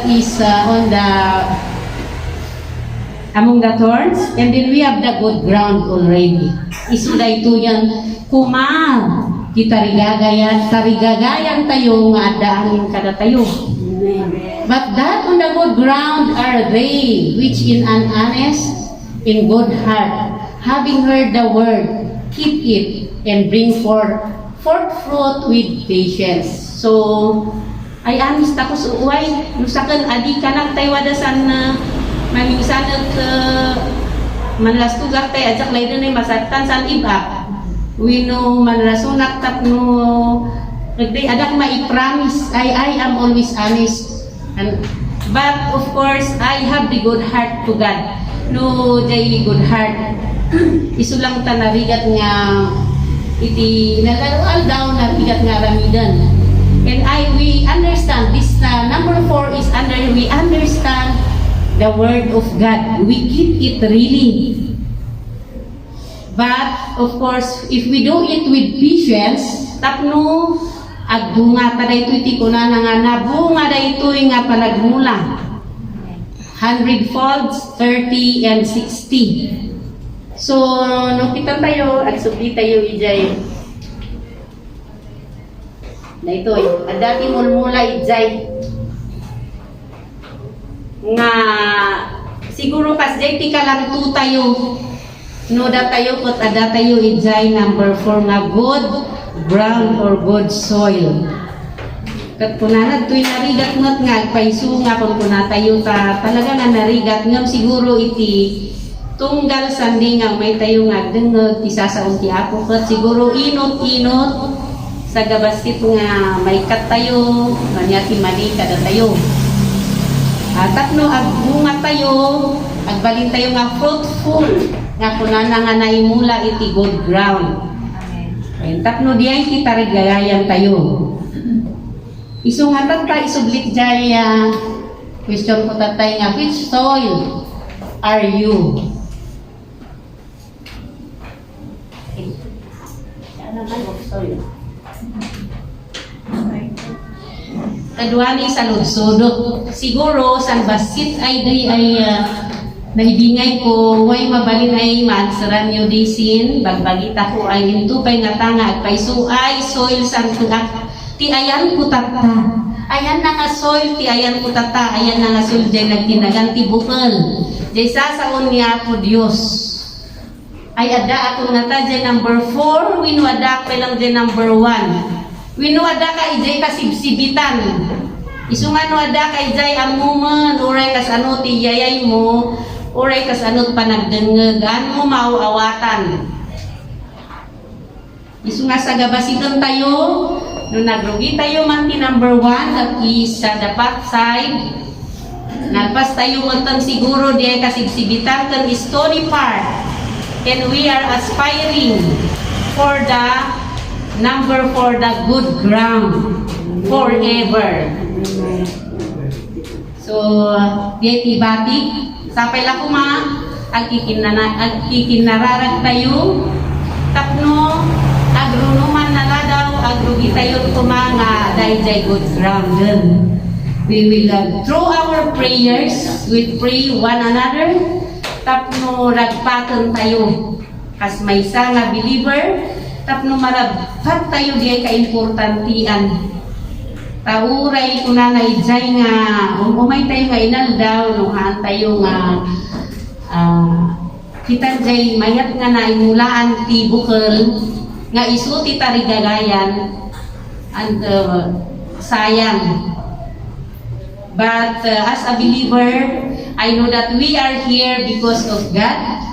is on the among the thorns, and then we have the good ground already. Isuda ito yan, kumal, kita tarigagayan tayo nga adaanin kada tayo. But that on the good ground are they, which in an honest, in good heart, having heard the word, keep it, and bring forth fruit with patience. So, ay honest ako sa uway, nusakan adi ka na tayo wadasan na mamingsanat manlastugak tayo, adyak layo na masaktan san iba. We know manlasunak tap no, nagday adak ma-promise, I am always honest. But of course, I have the good heart to God. No, jay good heart. Isu lang ta narigat nga iti nalaruan daw narigat nga ramidan. And we understand this number 4 is we understand the word of God. We keep it really. But of course, if we do it with patience, tapno agbunga ta daytoy ti kunana nga nabunga daytoy nga panagmula 100 folds, 30 and 60. So no kita tayo at subli tayo ijay daytoy adati mulmula ijay nga siguro kas jay ti kalang tu tayo no da tayo kot ada tayo ijay number 4 nga good ground or good soil. Kat punanad to'y narigat ngat nga, paisu nga kung punatayo ta, talaga nga narigat ngam siguro iti tunggal sandi nga may tayo nga dengeg, tisasaon ti ako kat siguro inot-inot sa gabasit nga may kat tayo, manyati mali kada tayo. Tapno agbunga tayo, agbalin tayo nga fruitful, nga kunana nga naimula iti good ground. Tapno diyan kita regagayan tayo. Isungatan ta isublit jay question ko tatay nga which soil are you? Kadwani sa ludsodot. Siguro san basit ay naibingay ko, way mabalin ay maansaran nyo disin, bagbagita ko ay intupay nga tanga, paiso ay soil san tuak, ti ayan ko tata, ayan na nga soil, ti ayan ko tata, ayan na nga soil, jay nagtinagan ti bukal, jay sasaon niya ako Diyos. Ay ada ako nga ta, jay number 4, winwada ko lang jay number 1. Winwada ka ijay kasibsibitan. Isungan wada ka ijay amuman, uray kas ano ti yayay mo, uray kas anot panagdengegan mo mauawatan. Isu nga sa gabasiton tayo, no nagrugi tayo man ti number 1, that is sa dapat side. Nagpas tayo matang siguro di ay kasibsibitan kan story part. And we are aspiring for the number 4, the good ground forever. So, di ay tibatik. Sapay lang kuma, agkikinararag tayo, tapno, agronoman na daw, agrugi tayo kuma nga dahil good ground dun. We will, through our prayers, we pray one another, tapno, ragpatan tayo. Kas may isa nga believer, tapno maragpat tayo di ay kaimportantian. Tauray ko na naijay nga, umay tayo nga inaldaw, nungaan tayo nga, kita jay mayat nga naimulaan ti bukal, nga isu ti tarigagayan, and sayang. But as a believer, I know that we are here because of God.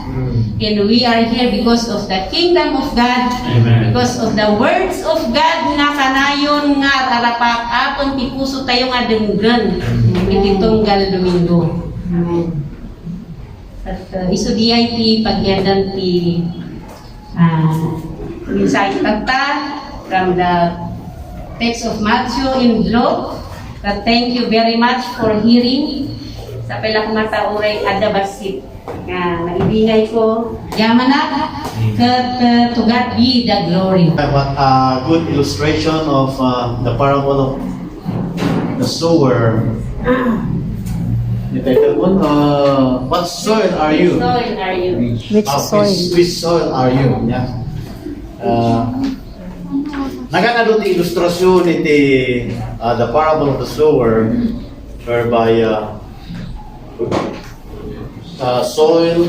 And we are here because of the kingdom of God. Amen. Because of the words of God nga kanayon nga rarapak aton ti puso tayo nga denggen. Iti tunggal Domingo. Amen. At isudiyay ti pagyadan ti mensahe tagta from the text of Matthew in Luke. But thank you very much for hearing. Sa pala kong matauray ada basit nga naibingay ko yamanak kat to God be the glory. What a good illustration of the parable of the sower. What soil are you? Soil are you? Which soil? Which soil are you? Yeah. Nagana doon ti ilustrasyon iti the parable of the sower whereby soil,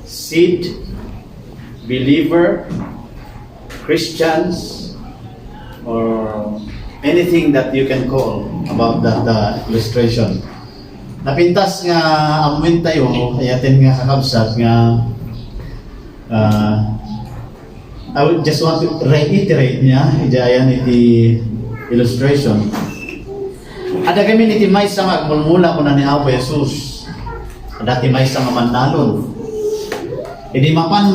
seed, believer, Christians, or anything that you can call about the illustration. Napintas nga amuin tayo, ayatin nga kakabsat nga I would just want to reiterate niya, idayan iti illustration. Ada kami niti may sa magmulmula ko na ni Apo Jesus. Ada ti may sa manalon. Idi mapan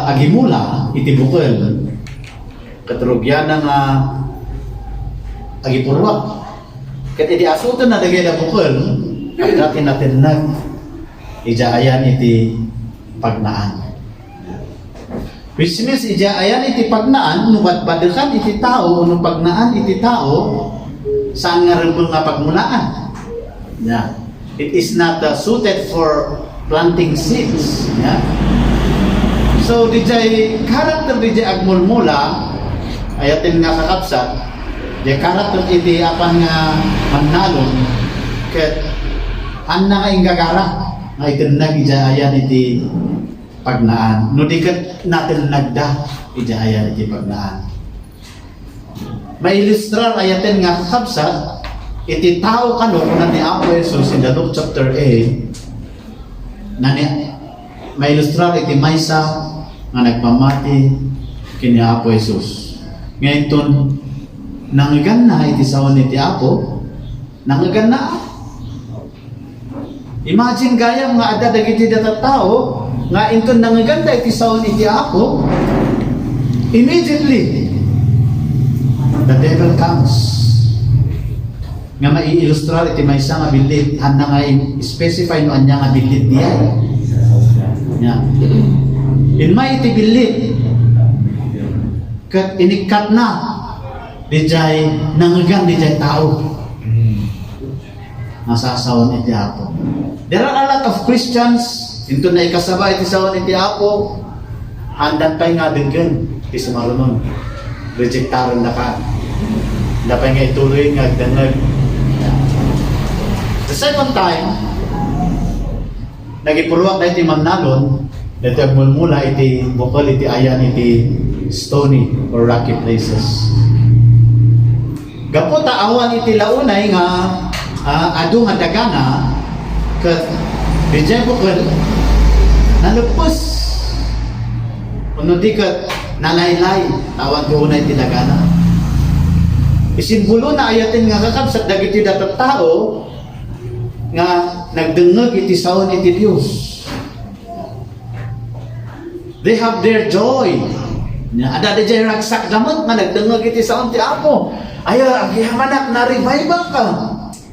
agimula iti bukol. Katrugyan nga agipurwak. Ket idi asuton na dagay da bukol. Dati natin idayan iti pagnaan. Which means, ayan iti pagnaan, nubat badekan iti tao, nung pagnaan iti tao, saan nga rin nga pagmulaan. Yeah. It is not suited for planting seeds. Yeah. So, dijay karakter dijay agmulmula, ayatin nga kakapsat, dijay karakter iti apan nga manalon, ket anna nga ingagara, nga itinag dijay ayan iti pagnaan. No di kat natin nagda, ijayan iti pagnaan. May ilustrar ayatin nga kakabsat, iti tao kano na ni Apo Jesus in the Luke chapter 8, na may ilustrar iti maysa nga nagpamati kini Apo Jesus. Ngayon ton, nangigan na iti sawan iti Apo, nangigan na. Imagine gaya nga ada dagiti data tao, nga inton nangaganda iti saon iti Apo, immediately the devil comes nga maiilustrar iti maysa nga bilit handa nga specify no anya nga bilit diay nya in may iti bilit ket inikat na dijay nangagan dijay tao nasasawon iti Apo. There are a lot of Christians into na ikasaba iti sawan iti Apo, handan pa'y nga denggen, iti sumarunon. Rejectaron na ka. Handan pa'y nga ituloy nga agdangag. The second time, nagipurwak na iti manalon, dito agmulmula iti bukol iti ayan iti stony or rocky places. Gaputa awan iti launay nga adu nga dagana, ket dijay bukol nalupos. Kuno di kat nalaylay, tawag ko na iti dagana. Isimbulo na ayatin nga kakabsat dagiti datat tao nga nagdengeg iti saon iti Dios. They have their joy. Ada dijay ragsak damot nga nagdengeg iti saon ti Apo. Aya agihamanak na revive ka.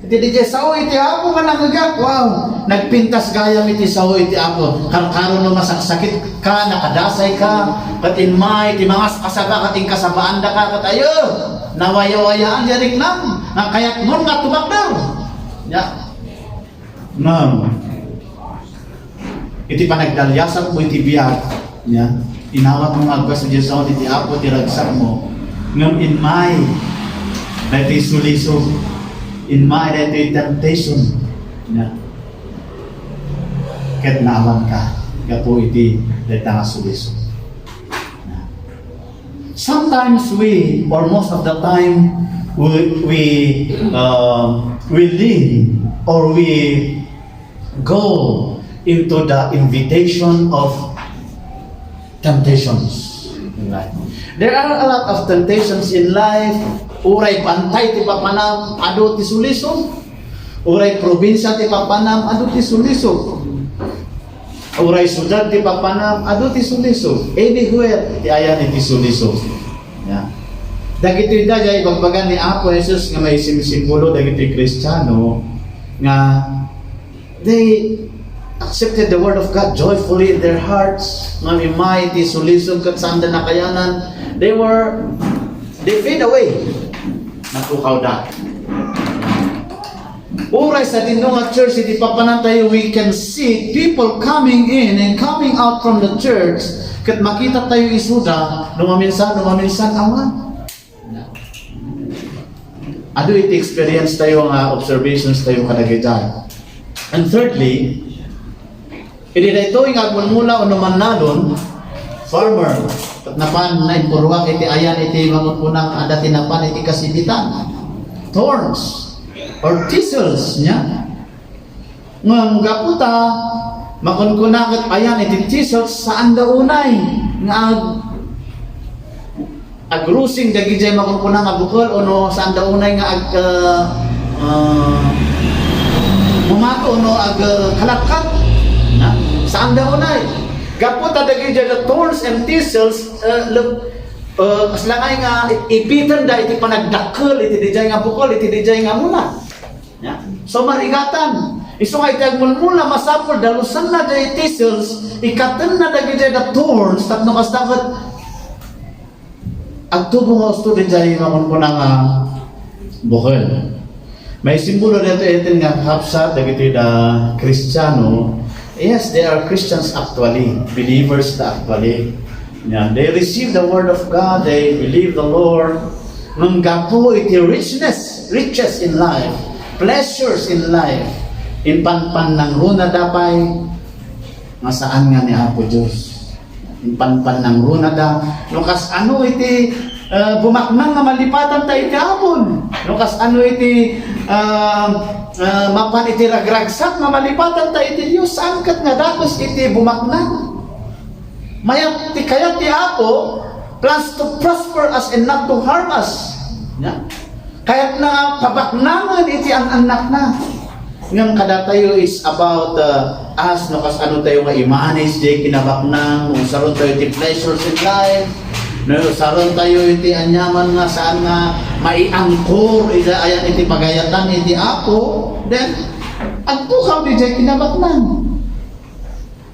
Iti dijay sao iti Apo ka nangagak. Wow, nagpintas gayam iti sao iti Apo. Karon no masaksakit ka, nakadasay ka, katinmay, iti mga kasaga kating kasabaan da ka katayo. Nawaya-wayaan yarik nam, nga kayat mon nga tumakder. Ya. Nam. Iti panagdalyasan mo iti biyag. Ya. Inawat mo agwas sa Diyos iti Apo, tiragsak mo. Ngam in my that is suliso. In my that is temptation. Ya. Ket naawan ka. Gapo iti that suliso. Sometimes we, or most of the time, we lean or we go into the invitation of temptations in life. There are a lot of temptations in life. Uray pantay ti papanam adu ti sulisog. Uray probinsya ti papanam adu ti sulisog. Uray syudad ti papanam adu ti sulisog. Anywhere ti ayan ti sulisog. Yeah. Dagiti dayay bagbagan ni Apo Jesus nga may simsimbolo dagiti Kristiyano nga they accepted the word of God joyfully in their hearts. Nga may ti sulisog kat sanda na kayanan. They fade away. Natukaw da. Uray sa dinong church, iti papanan tayo, we can see people coming in and coming out from the church. Kat makita tayo isuda, numaminsan, awan. Ado iti experience tayo nga observations tayo kanagitay. And thirdly, iti dayto yung agmulmula o naman nalon, farmer, at napan na impurwak iti ayan iti magunpunang adati napan iti kasibitan, thorns or thistles niya. Ngam gaputa makunkunang ayan iti thistles saan daunay nga agrusing dagijay makunkunang abukol o no saan daunay nga mumato no kalakkat na saan daunay. Gaputa dagiti the thorns and thistles kaslangay nga ipitan da iti panagdakkel iti dijay nga bukol iti dijay nga muna. Yeah. So marigatan. Isu nga iti agmulmula masapol dalusan na dagiti thistles ikaten na dagiti the thorns tapno kasdaket agtubo nga usto dijay nga nga bukol. May simbolo dito ito nga hapsat dagiti da Kristiyano. Yes, they are Christians actually, believers actually. Yeah, they receive the word of God, they believe the Lord. Nung gapo iti riches in life, pleasures in life, in panpan ng runa dapay, nga saan nga ni Apo Diyos. In panpan ng runa da, nukas ano iti bumaknang nga malipatan tayo iti hapon. Nukas ano iti mapan iti ragragsak nga malipatan tayo iti Diyos. Angkat nga datos iti bumaknang. Mayat ti kayat ti Apo plans to prosper us and not to harm us. Yeah. Kayat na pabaknangan iti ang anak na. Ngam kada tayo is about us nukas ano tayo nga imanis di kinabaknang usaron tayo iti pleasures in life. No, saron tayo iti anyaman nga saan nga maiangkor ayan iti pagayatan iti Apo, then agtukaw di jay kinabaknan.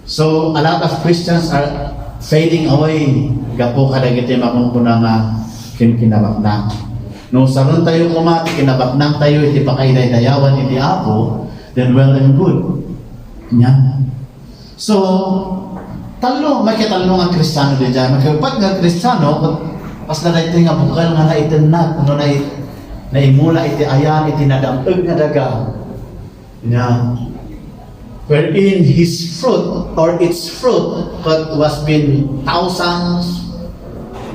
So a lot of Christians are fading away gapo kadagiti makunkunang nga kinabaknan. No, saron tayo kumati kinabaknan tayo iti pakayday-dayawan iti Apo, then well and good. Yan. So may kitalo nga Kristiyano din dyan. Magkapat nga Kristiyano, pas na ito nga bukal nga naitinat, ano naimula iti ayan, iti nadamag nga daga. Wherein his fruit, or its fruit, was been thousands,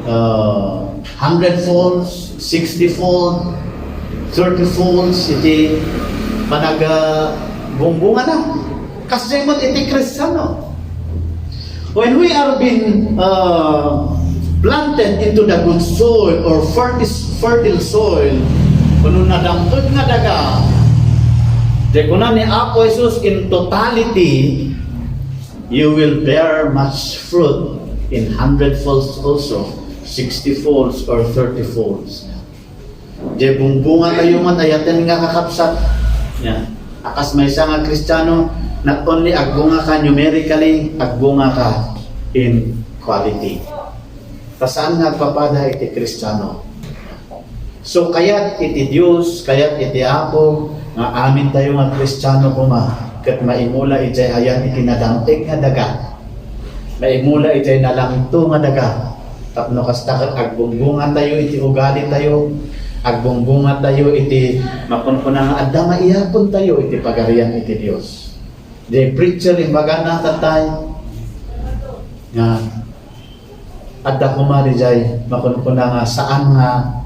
100-folds, 60-fold, 30-folds, iti bumbunga na. Kasi mo iti Kristiyano. When we are being planted into the good soil or fertile soil, kung nadampod nga daga, di ko na ni Apo Jesus in totality, you will bear much fruit in 100-folds also, 60-folds or 30-folds. Di bunga kayo man, ayatin nga kakapsat. Yeah. Akas may isa nga Kristiyano, not only agbunga ka numerically, agbunga ka in quality. Saan nagpapada iti Kristiyano? So kayat iti Diyos, kayat iti Apo, nga amin tayo nga Kristiyano kuma, kat maimula iti ayan iti nadamtig nga daga. Maimula iti nalangto nga daga. Tapno kastakat agbungbunga tayo iti ugali tayo, agbungbunga tayo iti mapunpunang adda maiyapon tayo iti pagarian iti Diyos. The preacher imbaga na tatay nga adda kumari jay mapunpunang saan nga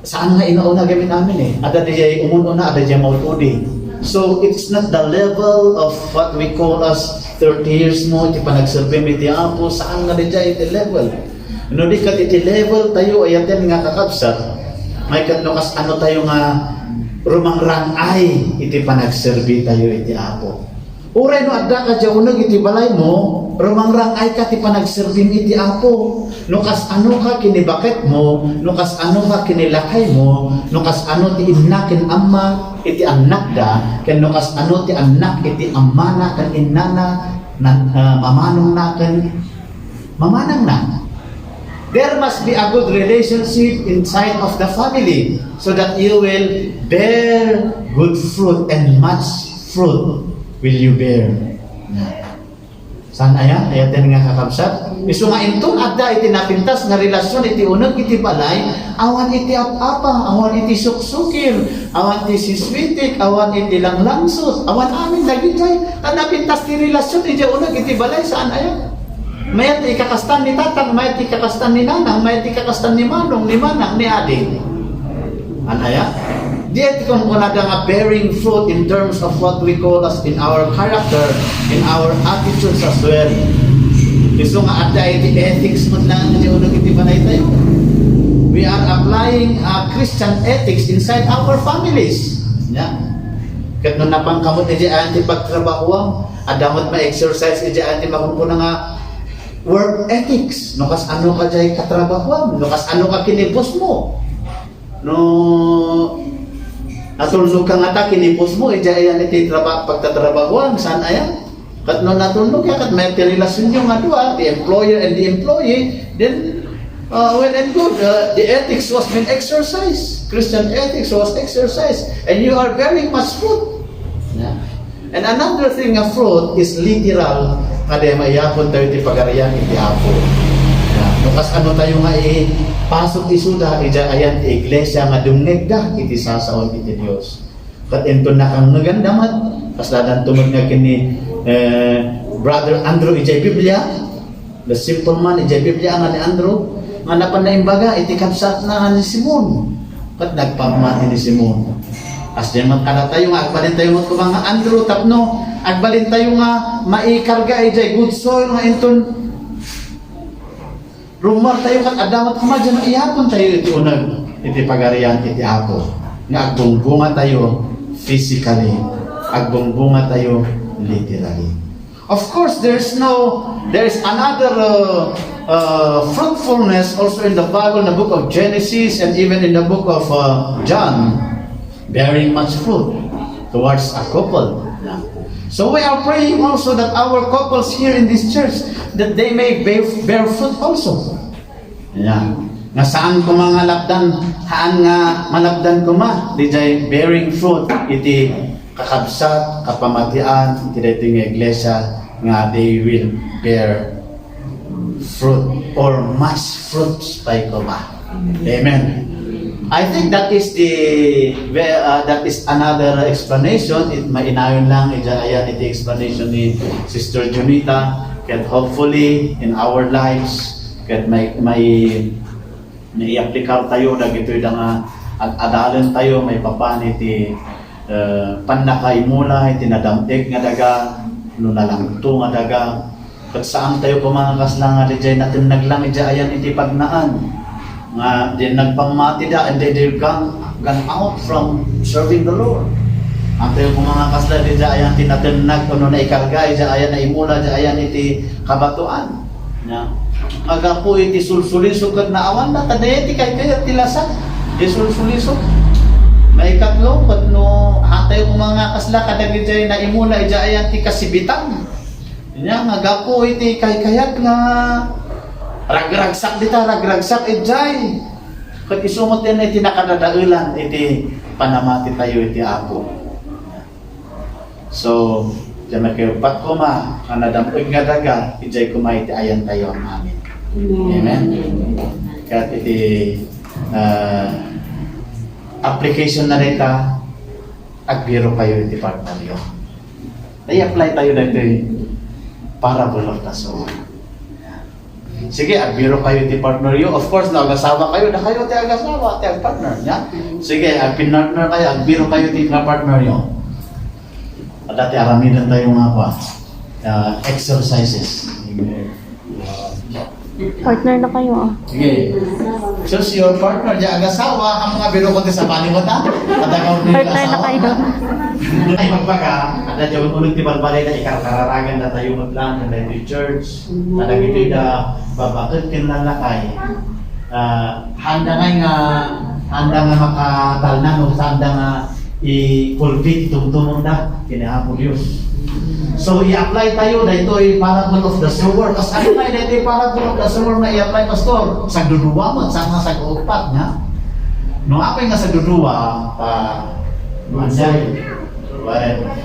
saan nga inauna gamit namin eh. Ada dijay umununa, ada dijay mautudi. So it's not the level of what we call as 30 years mo, iti panagsurvey mi ti Apo, saan nga dijay iti level. No di kat iti level tayo ayaten nga kakabsat. May katlokas ano tayo nga rumangrang ay iti panagsurvey tayo iti Apo. Uray no adda ka jaunag iti balay mo, rumangrang ay ka ti panagsurvey iti Apo. Nukas ano ka kinibakit mo, nukas ano ka kinilakay mo, nukas ano ti inakin amma iti anak da, ken nukas ano ti anak iti amana kan inana mamanong na kan mamanang na. There must be a good relationship inside of the family so that you will bear good fruit and much fruit will you bear. Saan ayan? Ayatin nga kakabsat. Iso nga inton adda iti napintas nga relasyon iti unag iti balay, awan iti apapa, awan iti suksukir, awan iti siswitik, awan iti langlangsot, awan amin dagitay. Ang napintas ti relasyon iti unag iti balay, saan ayan? Mayat ikakastan ni tatang, mayat ikakastan ni nanang, mayat ikakastan ni manong, ni manang, ni adik. Anaya? Diyan kung kuna nga bearing fruit in terms of what we call as in our character, in our attitudes as well. Iso nga adda iti ethics mo lang ni unang iti banay tayo. We are applying Christian ethics inside our families. Yeah. Kat nung napangkamot iti anti pagtrabaho, adamot ma-exercise iti anti makumpuna nga work ethics. Nukas ano ka jay katrabaho, nukas ano ka kinipos mo. No natulog ka nga ta kinipos mo, ija ayan iti pagtatrabahoan, saan ayan? Kat no natulog ka, kat may relasyon yung nga dua, the employer and the employee, then well and good, the ethics was been exercised. Christian ethics was exercised, and you are bearing much fruit. Yeah. And another thing of fruit is literal, kada mayapon tayo iti pagarian iti Apo. Nukas ano tayo nga pasok isuda ija ayan ti iglesia nga dumngeg da iti sasaon iti Dios. Kat ento na kang nagandamat kasladan tumag nga kini brother Andrew ija Biblia, the simple man ija Biblia nga ni Andrew nga napanaimbaga iti kapsat na ni Simon. Kat nagpamati ni Simon. As diyan man kada tayo nga agbalin tayo mo mga Andrew tapno agbalin tayo nga maikarga ija good soil nga enton rumar tayo kat adamat kumadya na ihapon tayo iti unag iti pagarian iti Apo nga agbungbunga tayo physically, agbungbunga tayo literally. Of course, there's another fruitfulness also in the Bible, in the book of Genesis and even in the book of John, bearing much fruit towards a couple. So we are praying also that our couples here in this church, that they may bear fruit also. Yeah. Nga saan ko mga labdan, haan nga malabdan ko ma, di jay bearing fruit, iti kakabsat, kapamatian, iti dito nga iglesia, nga they will bear fruit or much fruits by ko ma. Amen. I think that is another explanation. It mainayon lang ayan iti explanation ni Sister Junita. Ket hopefully in our lives ket may i-apply tayo dagito nga adalan tayo may papan iti panakay mula iti nadamtig nga daga no nalangto nga daga ket saan tayo kumangas lang nga dijay natin naglang ayan iti pagnaan nga din nagpamati da and they're gone out from serving the Lord. Ang tayo kung mga kasla di ayan tinatinag kuno na ikarga ayan na imula ayan iti kabatuan. Ya. Aga po iti sulsulisog ket naawan na kadayati kay tilasan. Di sulsulisog. May katlo ket no hatay kung mga kasla kadagiti na imula ayan ti kasibitan. Nya nga po iti kayat nga ragragsak ijay. Kat isumot yan iti nakadadailan iti panamati tayo iti Apo. So, diyan na kayo pat kuma, ang nadampig nga daga, ijay kuma iti ayan tayo ang amin. Amen? Kat iti application na nita, agbiro kayo iti partneryo. I-apply tayo dito parable of the sower. Sige, agbiro kayo ti partner yo. Of course, nag-asawa kayo, na kayo ti ag-asawa, ti ag-partner niya. Sige, ag-partner kayo, agbiro kayo ti partner yo. At dati aramidan tayo mga exercises. Partner na kayo ah. Sige. Choose your partner, di ag-asawa, ang mga biro ko ti sa paniwat ha. Partner na kayo. Ay magbaga, ada jawab ulit ti balbalay na ikararagan na tayo maglan na di church. Ada gito da babakit kinlalakay. Handa nga makatalnan o handa nga i-fulfill itong na kinahapon Diyos. So i-apply tayo na ito ay parable of the sower. Kasi ano na ito ay parable of the sower na i-apply pastor? Sa duduwa mo, sa upat niya. No apay nga sa duduwa, manjay.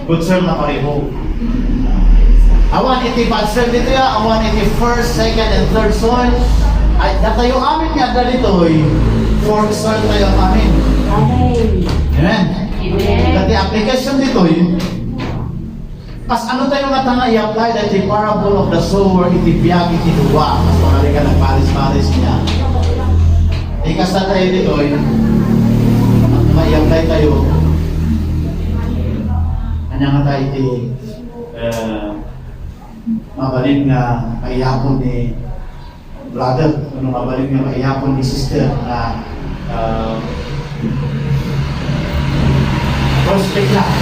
Good soil na pareho. Awan iti bad soil dito ya, awan iti first, second, and third soil. Ay, datayo amin nga dito ay fourth soil tayo amin. Amen. Dati application dito kas ano tayo nga tanga i-apply that the parable of the sower iti biyag iti duwa. Mas pangali ka ng paris-paris niya. Ikas na tayo dito i-apply tayo. Kanya nga tayo iti mabalik nga kaihapon ni brother, mabalik nga kaihapon ni sister na prospect lang.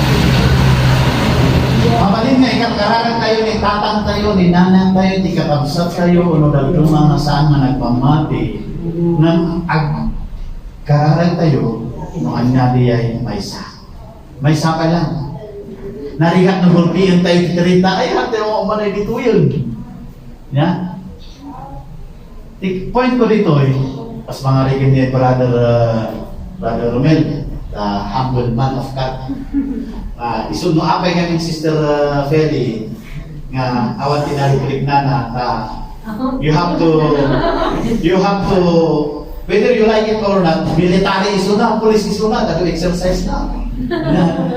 Mabalik nga ikakararan tayo ni tatang tayo, ni nanang tayo, ni kakabsat tayo, uno dalumang na saan nga nagpamati nang kararan tayo, noon nga ay may sa ka lang. Narihat na gulpiyan tayo titirita, ay hati mo umanay dito yun. Ya? Point ko dito pas mga rigin ni Brother Romel, the humble man of God. Isun no apay kaming Sister Feli nga awan tinarikrik na you have to whether you like it or not, military iso na, police iso na, dado exercise na.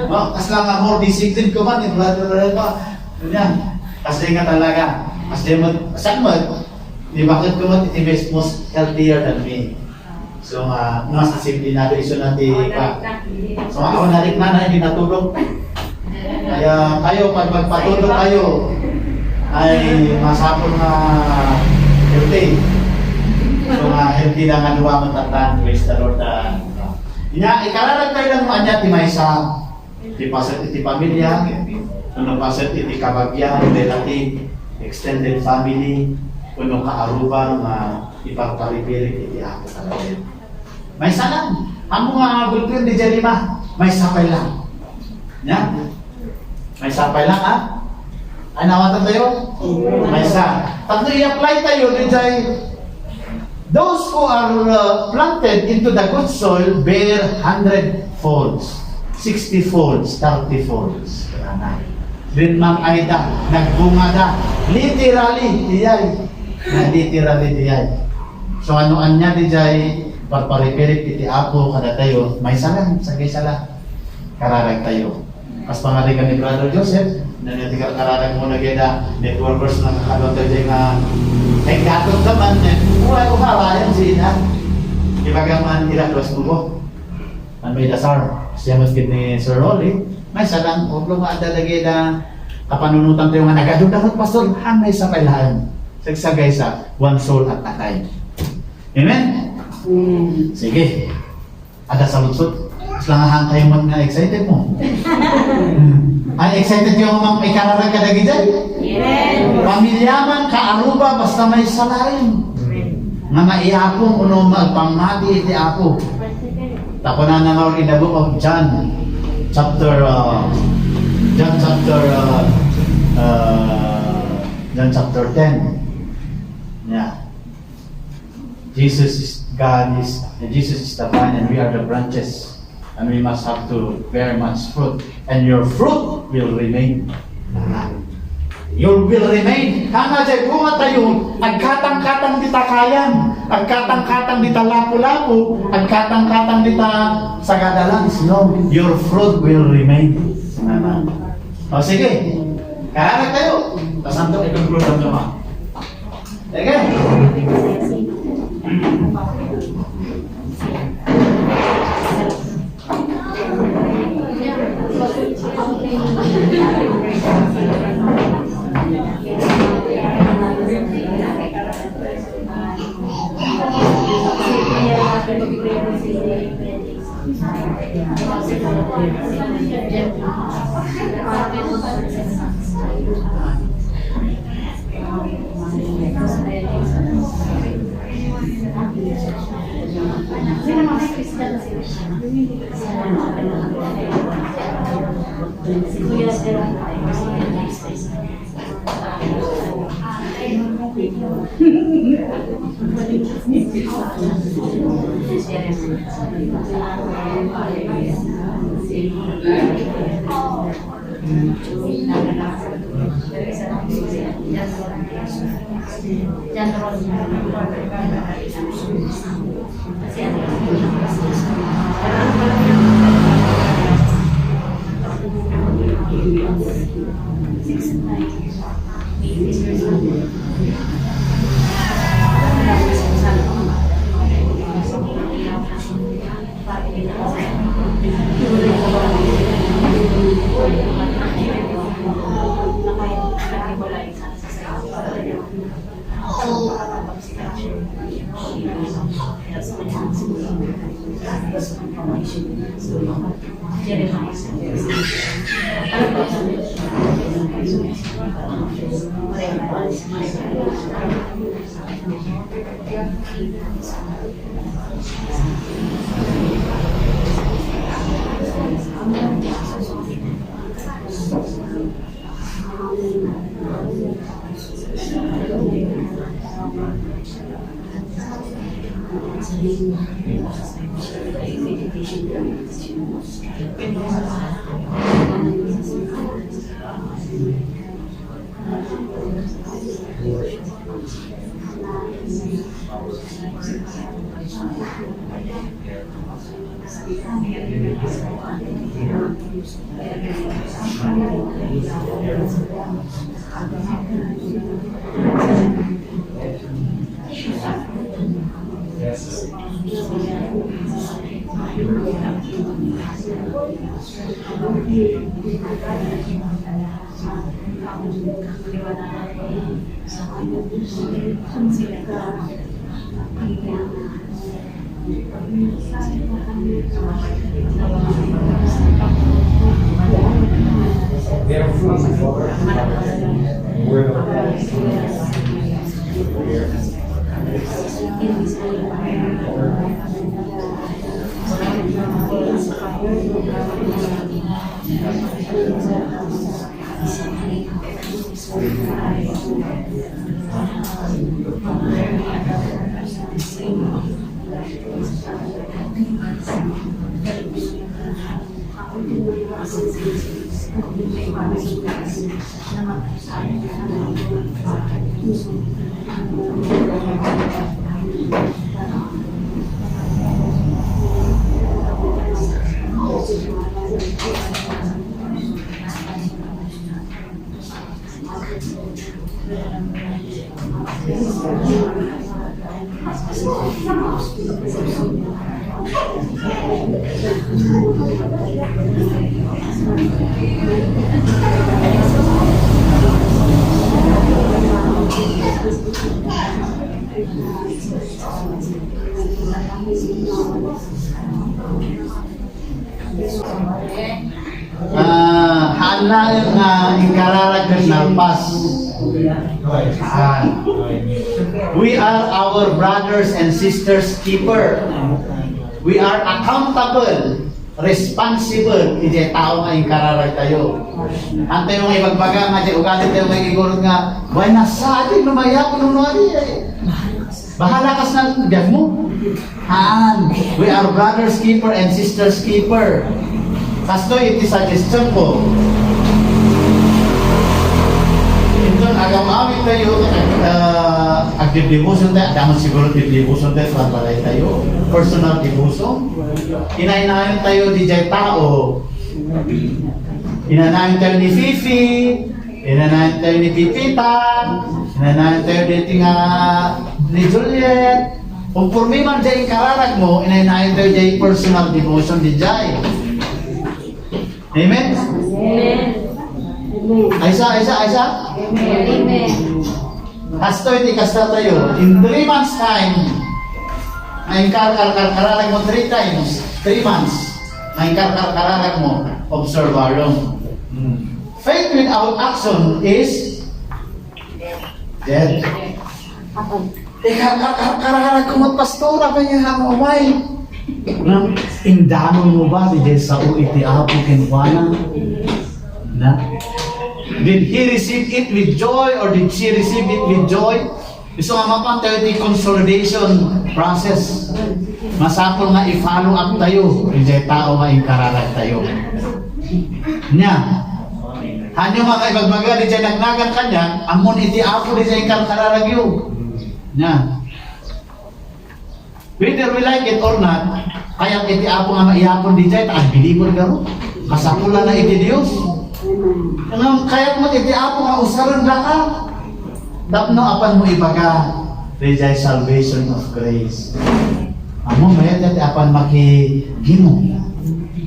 Kasi nga more discipline ko man, brother pa. Kasi nga talaga, kasi saan mo, di bakit ko man, it is most healthier than me. So, mas disiplinado iso natin pa. So, ako narik na hindi natulog. Kaya kayo, pag magpatulog kayo, ay masapon na healthy. So, healthy na nga duwa matatan, praise the Lord. Ikaralag tayo lang mga niya, timaysa, tipasat iti pamilya, pasat iti kabagyan, relative, extended family, puno kaarubang, iparparipirik iti ako talaga. May salang. Ang mga gulpin di dyan lima, may sapay lang. Ya? May sapay lang ha? Ay nawatan tayo? May sa. Pag i-apply tayo di dyan, those who are planted into the good soil bear 100 folds, 60 folds, 30 folds. Then Ma'am Aida, nagbunga da. Literally, diyay. Literally, diyay. So ano-an niya di dyan, parparipirit iti apo kada tayo, may salang, sagay-sala. Kararag tayo. Mas pangarigan ni Brother Joseph, na natikar kararag mo na gina, networkers na kakalo tayo dyan nga, ay gatong naman, uway umarayan si Ina. Ibagaman ilakros mo. Ang may dasar, siya maskid ni Sir Rolly, may salang, huwag lang maadalagi na kapanunutan tayo nga nagadudakot pastor, may sa kailangan. Sagsagay sa one soul at a time. Amen? Sige. Ada sa lutsot. Mas langahan tayo mga excited mo. Ay, excited yung mga may kararag ka dagi dyan? Yes. Pamilyaman, kaaruba, basta may salarin. Nga maiapong, uno magpamati iti apo. Tako na naman in the book of John, chapter 10. Yeah. Jesus is God is, and Jesus is the vine and we are the branches, and we must have to bear much fruit, and your fruit will remain. You will remain. Kana jay bunga tayo, agkatang-katang dita kayan, agkatang-katang dita lapu-lapu, agkatang-katang dita sagadalan. No, your fruit will remain. O sige, kararag tayo. Pasanto, i-conclude ang naman. Again. Hana nga ikararag ng nalpas. We are our brothers and sisters keeper. We are accountable, responsible. Iti tao nga ikararag tayo. Antay mga ibagbaga nga, ugalit tayo nga igurot nga, buhay na sa atin, lumaya ko nung bahala ka sa biyan mo. We are brothers keeper and sisters keeper. Kasto iti suggestion ko. Ito, agaw amin tayo, agdidibuson tayo, daman siguro didibuson tayo, pagbalay tayo, personal dibuson. Inainahin tayo di jay tao. Inanahin tayo ni Fifi, inanahin tayo ni Pipita, Inanayon tayo dito nga ni Juliet. Kung purmi man dyan yung kararag mo, inanayon tayo dyan yung personal devotion di dyan. Amen? Amen. Aisa? Amen. Hasto iti kasta tayo. In 3 months time, ay kararag mo 3 times. 3 months. Ay kararag mo. Observarum. Faith without action is dead. Kararag ko magpastora pa niya ang umay. Indamon mo ba di sa iti apo kinwana? Na? Did he receive it with joy or did she receive it with joy? Gusto nga mapantay iti consolidation process. Masapol nga i-follow up tayo. Hindi tao nga kararag tayo. Nya. Hanyo mga ibagbaga di dyan nagnagan kanya, amon iti apo di dyan kararag yun. Nya. Whether we like it or not, kaya iti apo nga maihapon di dyan, bilibon garo. Kasapulan na iti Diyos. Kaya mo iti apo nga usaran na ka. Tapno apan mo ibaga, rejay salvation of grace. Amo mayat iti apan makihimo.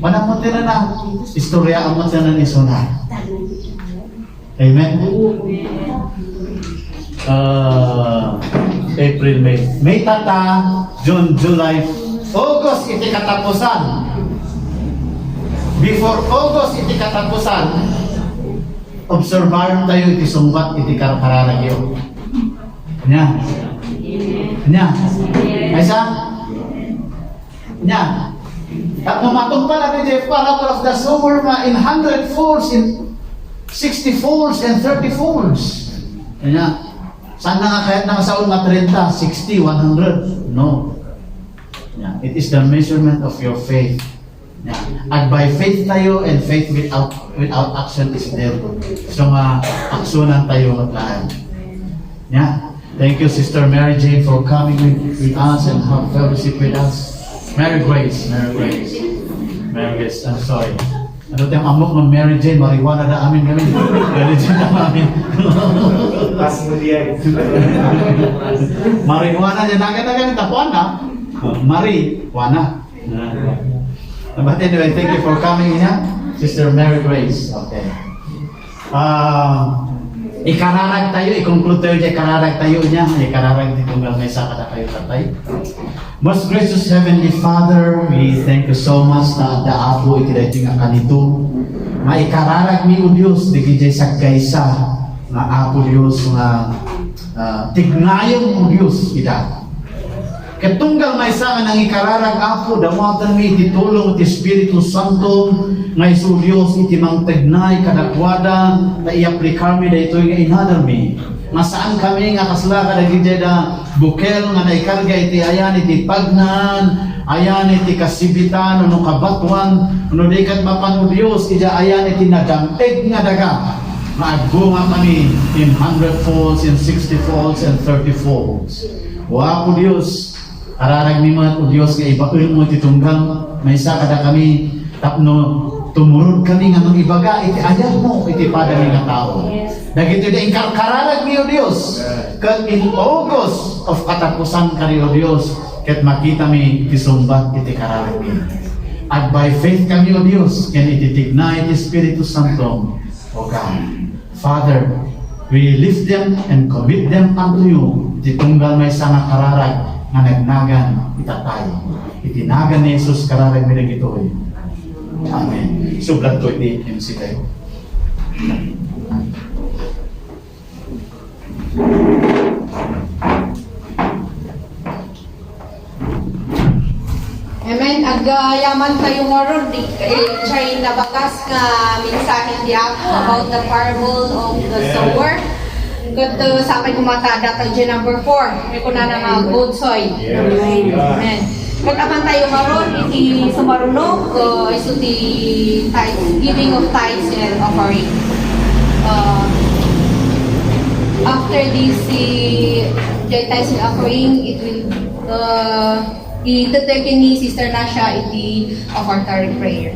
Manang mo na istorya ang mo na ni Sona. Amen? April, May tata, June, July, August iti katapusan. Before August iti katapusan, observaron tayo iti sumbat iti kararagyo. Nya. Aysa? Nya. At mamatong pala ni Jeff parable of the sower in 100 folds, in 60 folds, and 30 folds. Nya. Sana nga kahit na sa una 30, 60, 100. No. Nya. It is the measurement of your faith. Yeah. At by faith tayo, and faith without action is dead. So aksyonan tayo maglaan. Yeah. Thank you, Sister Mary Jane, for coming with us and have fellowship with us. Mary Grace. I'm sorry. Ano tayong amok ng Mary Jane, marijuana na amin kami. Mary Jane na amin. Marijuana niya nagan tapuan na. Marijuana. But anyway, thank you for coming in, Sister Mary Grace. Okay. Ikararag tayo, i-conclude tayo dyan, ikararag tayo niya. Ikararag dito nga may saka kayo tatay. Most gracious Heavenly Father, we thank you so much na ada apo iti nga kanito. Maikararag mi o Diyos, di kijay sa kaysa nga apo Diyos nga tignayon o Diyos ida. Katunggal may sanga nang ikararag apo, damatan mi iti tulong iti Espiritu Santo, nga isu Diyos iti mang tegnay kadakwada, na i-aplikar mi da ito nga inadar mi. Nga saan kami nga kasla kadagidya da bukel nga naikarga iti ayan iti pagnan, ayan iti kasibitan, ano kabatuan, ano dikat mapan o Diyos, iti ayan iti nadampeg nga daga. Maagbunga kami in 100 folds, in 60 folds, and 30 folds. Wapo Diyos, ararag mi man o Diyos nga ibaon mo titunggang may isa kada kami tapno tumurod kami nga magibaga iti ayat mo iti padami nga tao. Dagiti da kararag mi o Diyos ket in August of katapusan kani o Diyos ket makita mi iti sumbat iti kararag mi. At by faith kami o Diyos ken iti tignay iti Espiritu Santo o God. Father, we lift them and commit them unto you iti tunggal may isa nga kararag nga nagnagan itatay. Itinagan ni Jesus kararag mi dagitoy. Amen. Sublat to iti MC tayo. Amen. Agayaman tayo ngayon di chay nabakas nga mensahe di ako about the parable of the sower. Kat sapay kumatada tayo dyan number 4. May kuna na nga gold soil. Amen. Pag-aman tayo ngayon, iti sumarunok, iso ti giving of tithes and offering. After this, tithes and offering, it will itutukin ni Sister Nasha iti offertory prayer.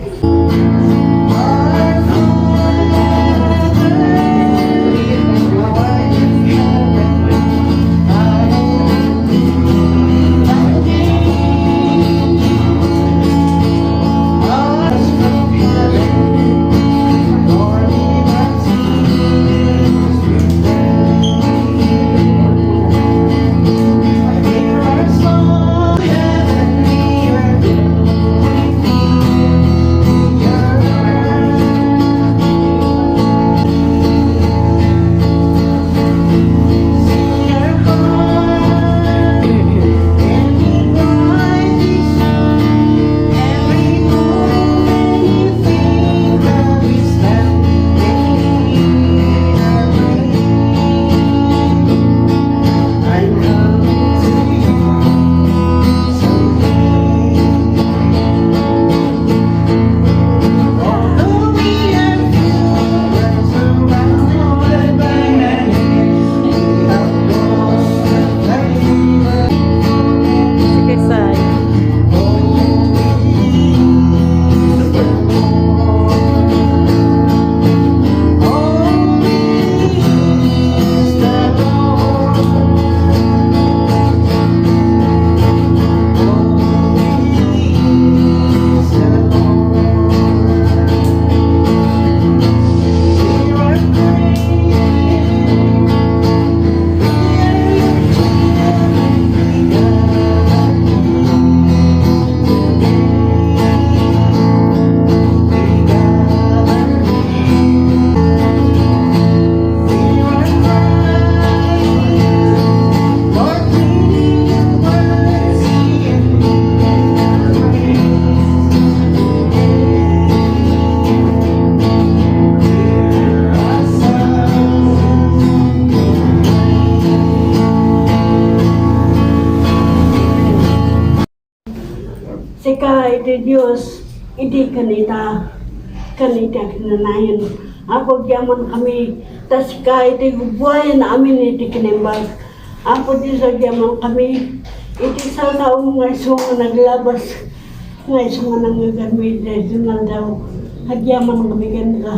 ka iti Diyos, iti kanita kinanayan. Apo diyaman kami, tas ka iti bubuhayan amin iti kinimbag. Apo Diyos, diyaman kami, iti sa taong nga iso nga naglabas, nga iso nga nangagamit, iso nga daw, hadyaman kami ka.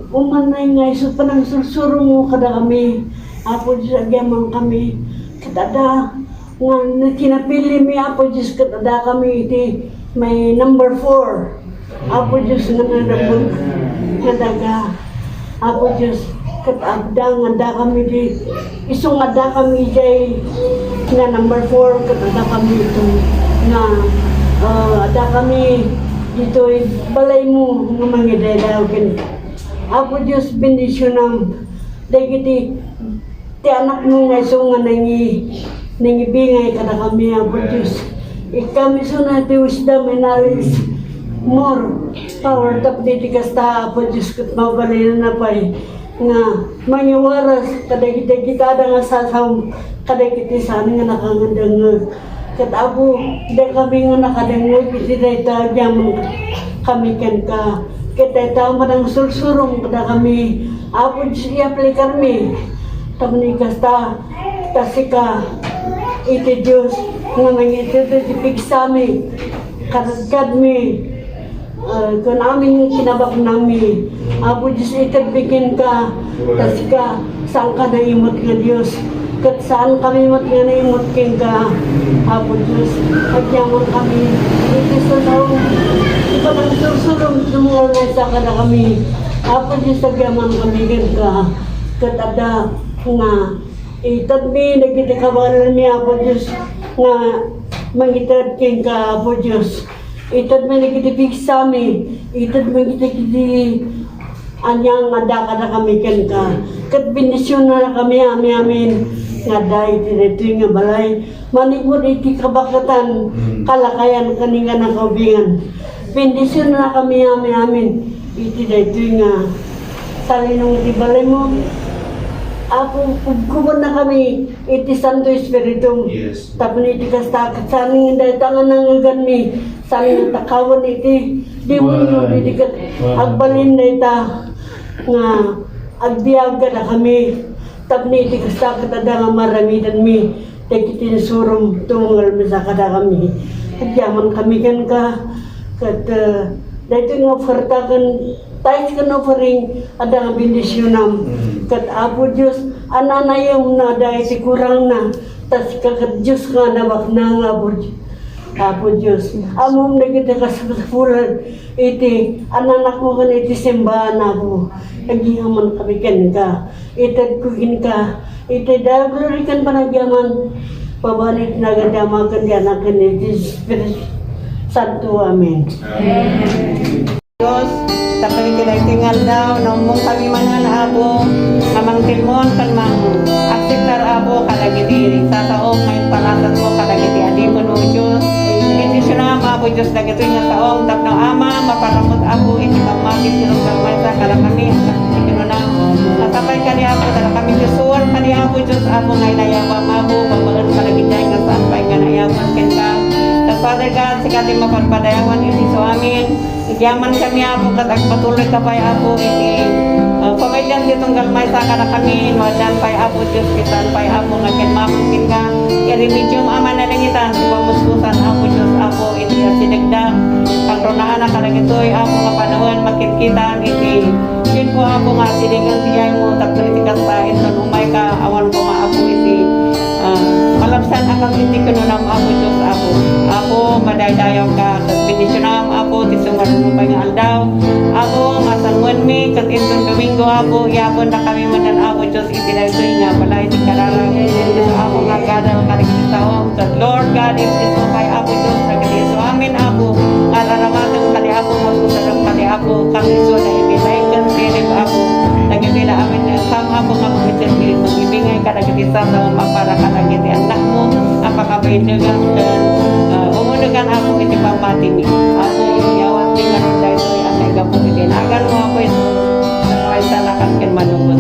Umanay nga iso pa nang sursuro mo kada kami. Apo Diyos, diyaman kami, katada, nga kinapili mi Apo Diyos, katada kami iti may number 4. Apo Diyos nga narabot, kadaga. Apo Diyos, katada nga da kami di, iso nga da kami jay, nga number 4, katada kami ito, nga da kami dito, balay mo, nga mangidaydaw. Apo Diyos, bendisyonam, dahil ti anak mo nga iso nga nangibingay kada kami, Apo Diyos. Kami suna ti wisdom and knowledge, more power tap diti kasta, Apo Diyos, kat mabalay na pa'y nga mangiwaras kada kita nga sasaw, kada kita sana nga nakangandang kat Apo, da kami nga nakadangog, iti dayta diyaman kami kan ka. Kita tayo manang sursurong kada kami, Apo Diyos, i-apply kami. Tamni kasta, tasika, iti Diyos, nga mangitito iti pigsami, karagkad mi, kung aming kinabak nami, Apo Diyos, itagbigin ka, tasika, saan ka naimot nga Diyos, kat saan kami mat nga naimot king ka, Apo Diyos, at yaman kami, iti sa taong, iba nang sursurong, sumungal sa ka na kami, Apo Diyos, agyaman kami ka, katada, nga itadbi nagitikabalan niya Apo Diyos nga mangitad king ka Apo Diyos itadbi nagitipig sa amin itadbi nagitipig anyang nga da na kami ken ka kat bendisyon na kami amin nga dahil dito nga balay manikod iti kabakatan kalakayan kaninga na kaubingan bendisyon na kami amin iti dito nga salinong iti balay mo. Apo, kubon na kami, iti Santo Espiritu. Yes. Tapos iti kastakot, saning hindi tangan nangagan mi, saning takawan iti, di mo nyo, iti kat, agbalin na ita, nga, agbiyaga na kami, tapos iti kastakot, ada nga maramidan mi, iti tinsurum, tumungal mi sa kada kami. Agyaman kami kan ka, kat, dahito nga fartakan, tayo ka na pa rin ada nga bendisyonam. Kat Apo Diyos, ananayong na dahil si kurang na. Tas kakat Diyos nga nawak na nga Apo Diyos. Among na kita kasapulan, iti ananak mo ka na iti simbahan Apo. Nagihaman kami ka. Itad kuhin ka. Iti daglorikan pa nagyaman. Pabalik na gandamakan di anakan iti Spirit Santo. Amen. Diyos, sa palitingal daw, nung mong kami manan Apo, namang tilmon kan mang aksiptar Apo kalagiti sa taong ngayon palasat mo kalagiti adipon o Diyos. Hindi siya na Apo Diyos na gito nga taong tapno Ama, maparamot Apo, hindi pagmakit silong gamay sa kalakami, sikino na. Nasapay ka ni Apo, dala kami Diyasuan ka ni Apo Diyos, Apo ngay nayawa Apo, pagbagan kalagitay nga saan pa'y nga nayawan ken ka. Father God, sikati mapagpadayawan iti so amin. Igyaman kami Apo, kat agpatuloy ka pa'y Apo, iti pamilyan ditong galmay sa ka na kami, madan pa'y Apo, Diyos kitan pa'y Apo, nga kinmamungkin ka. I-remedium Ama na langitan, si pamuskusan Apo, Diyos Apo, iti asinagdag. Pagronaan na kalagitoy Apo, nga panahon, makitkitan, iti yun po Apo, nga sinigang tiyay mo, tapos iti kasahin, nun umay ka, awan ko nga Apo, iti malabsan akang hindi ko nunam Apo Diyos Apo. Apo, madaydayaw ka. Kat bendisyon Apo, tisungan mo pa nga aldaw. Apo, masanguan mi. Kat itong Domingo Apo, yapon na kami manan Apo Diyos. Itinaytoy nga pala iting kararang. Diyos Apo nga gadal karikitaong. Kat Lord God, itis mo kay Apo Diyos. Nagaliso amin Apo. Alaramatang kali Apo, masusadang kali Apo. Kami so na ibinay kan silip Apo. Nagibila amin na kam Apo nga kumitin mag-ibingay ka nagitisa sa mapara ka nagiti anak mo ang pagkabainagan dan umunugan Apo iti pamati mi Apo yawat tingan dahil ang nagapong itinagan mo Apo ito sa talakan ken manungot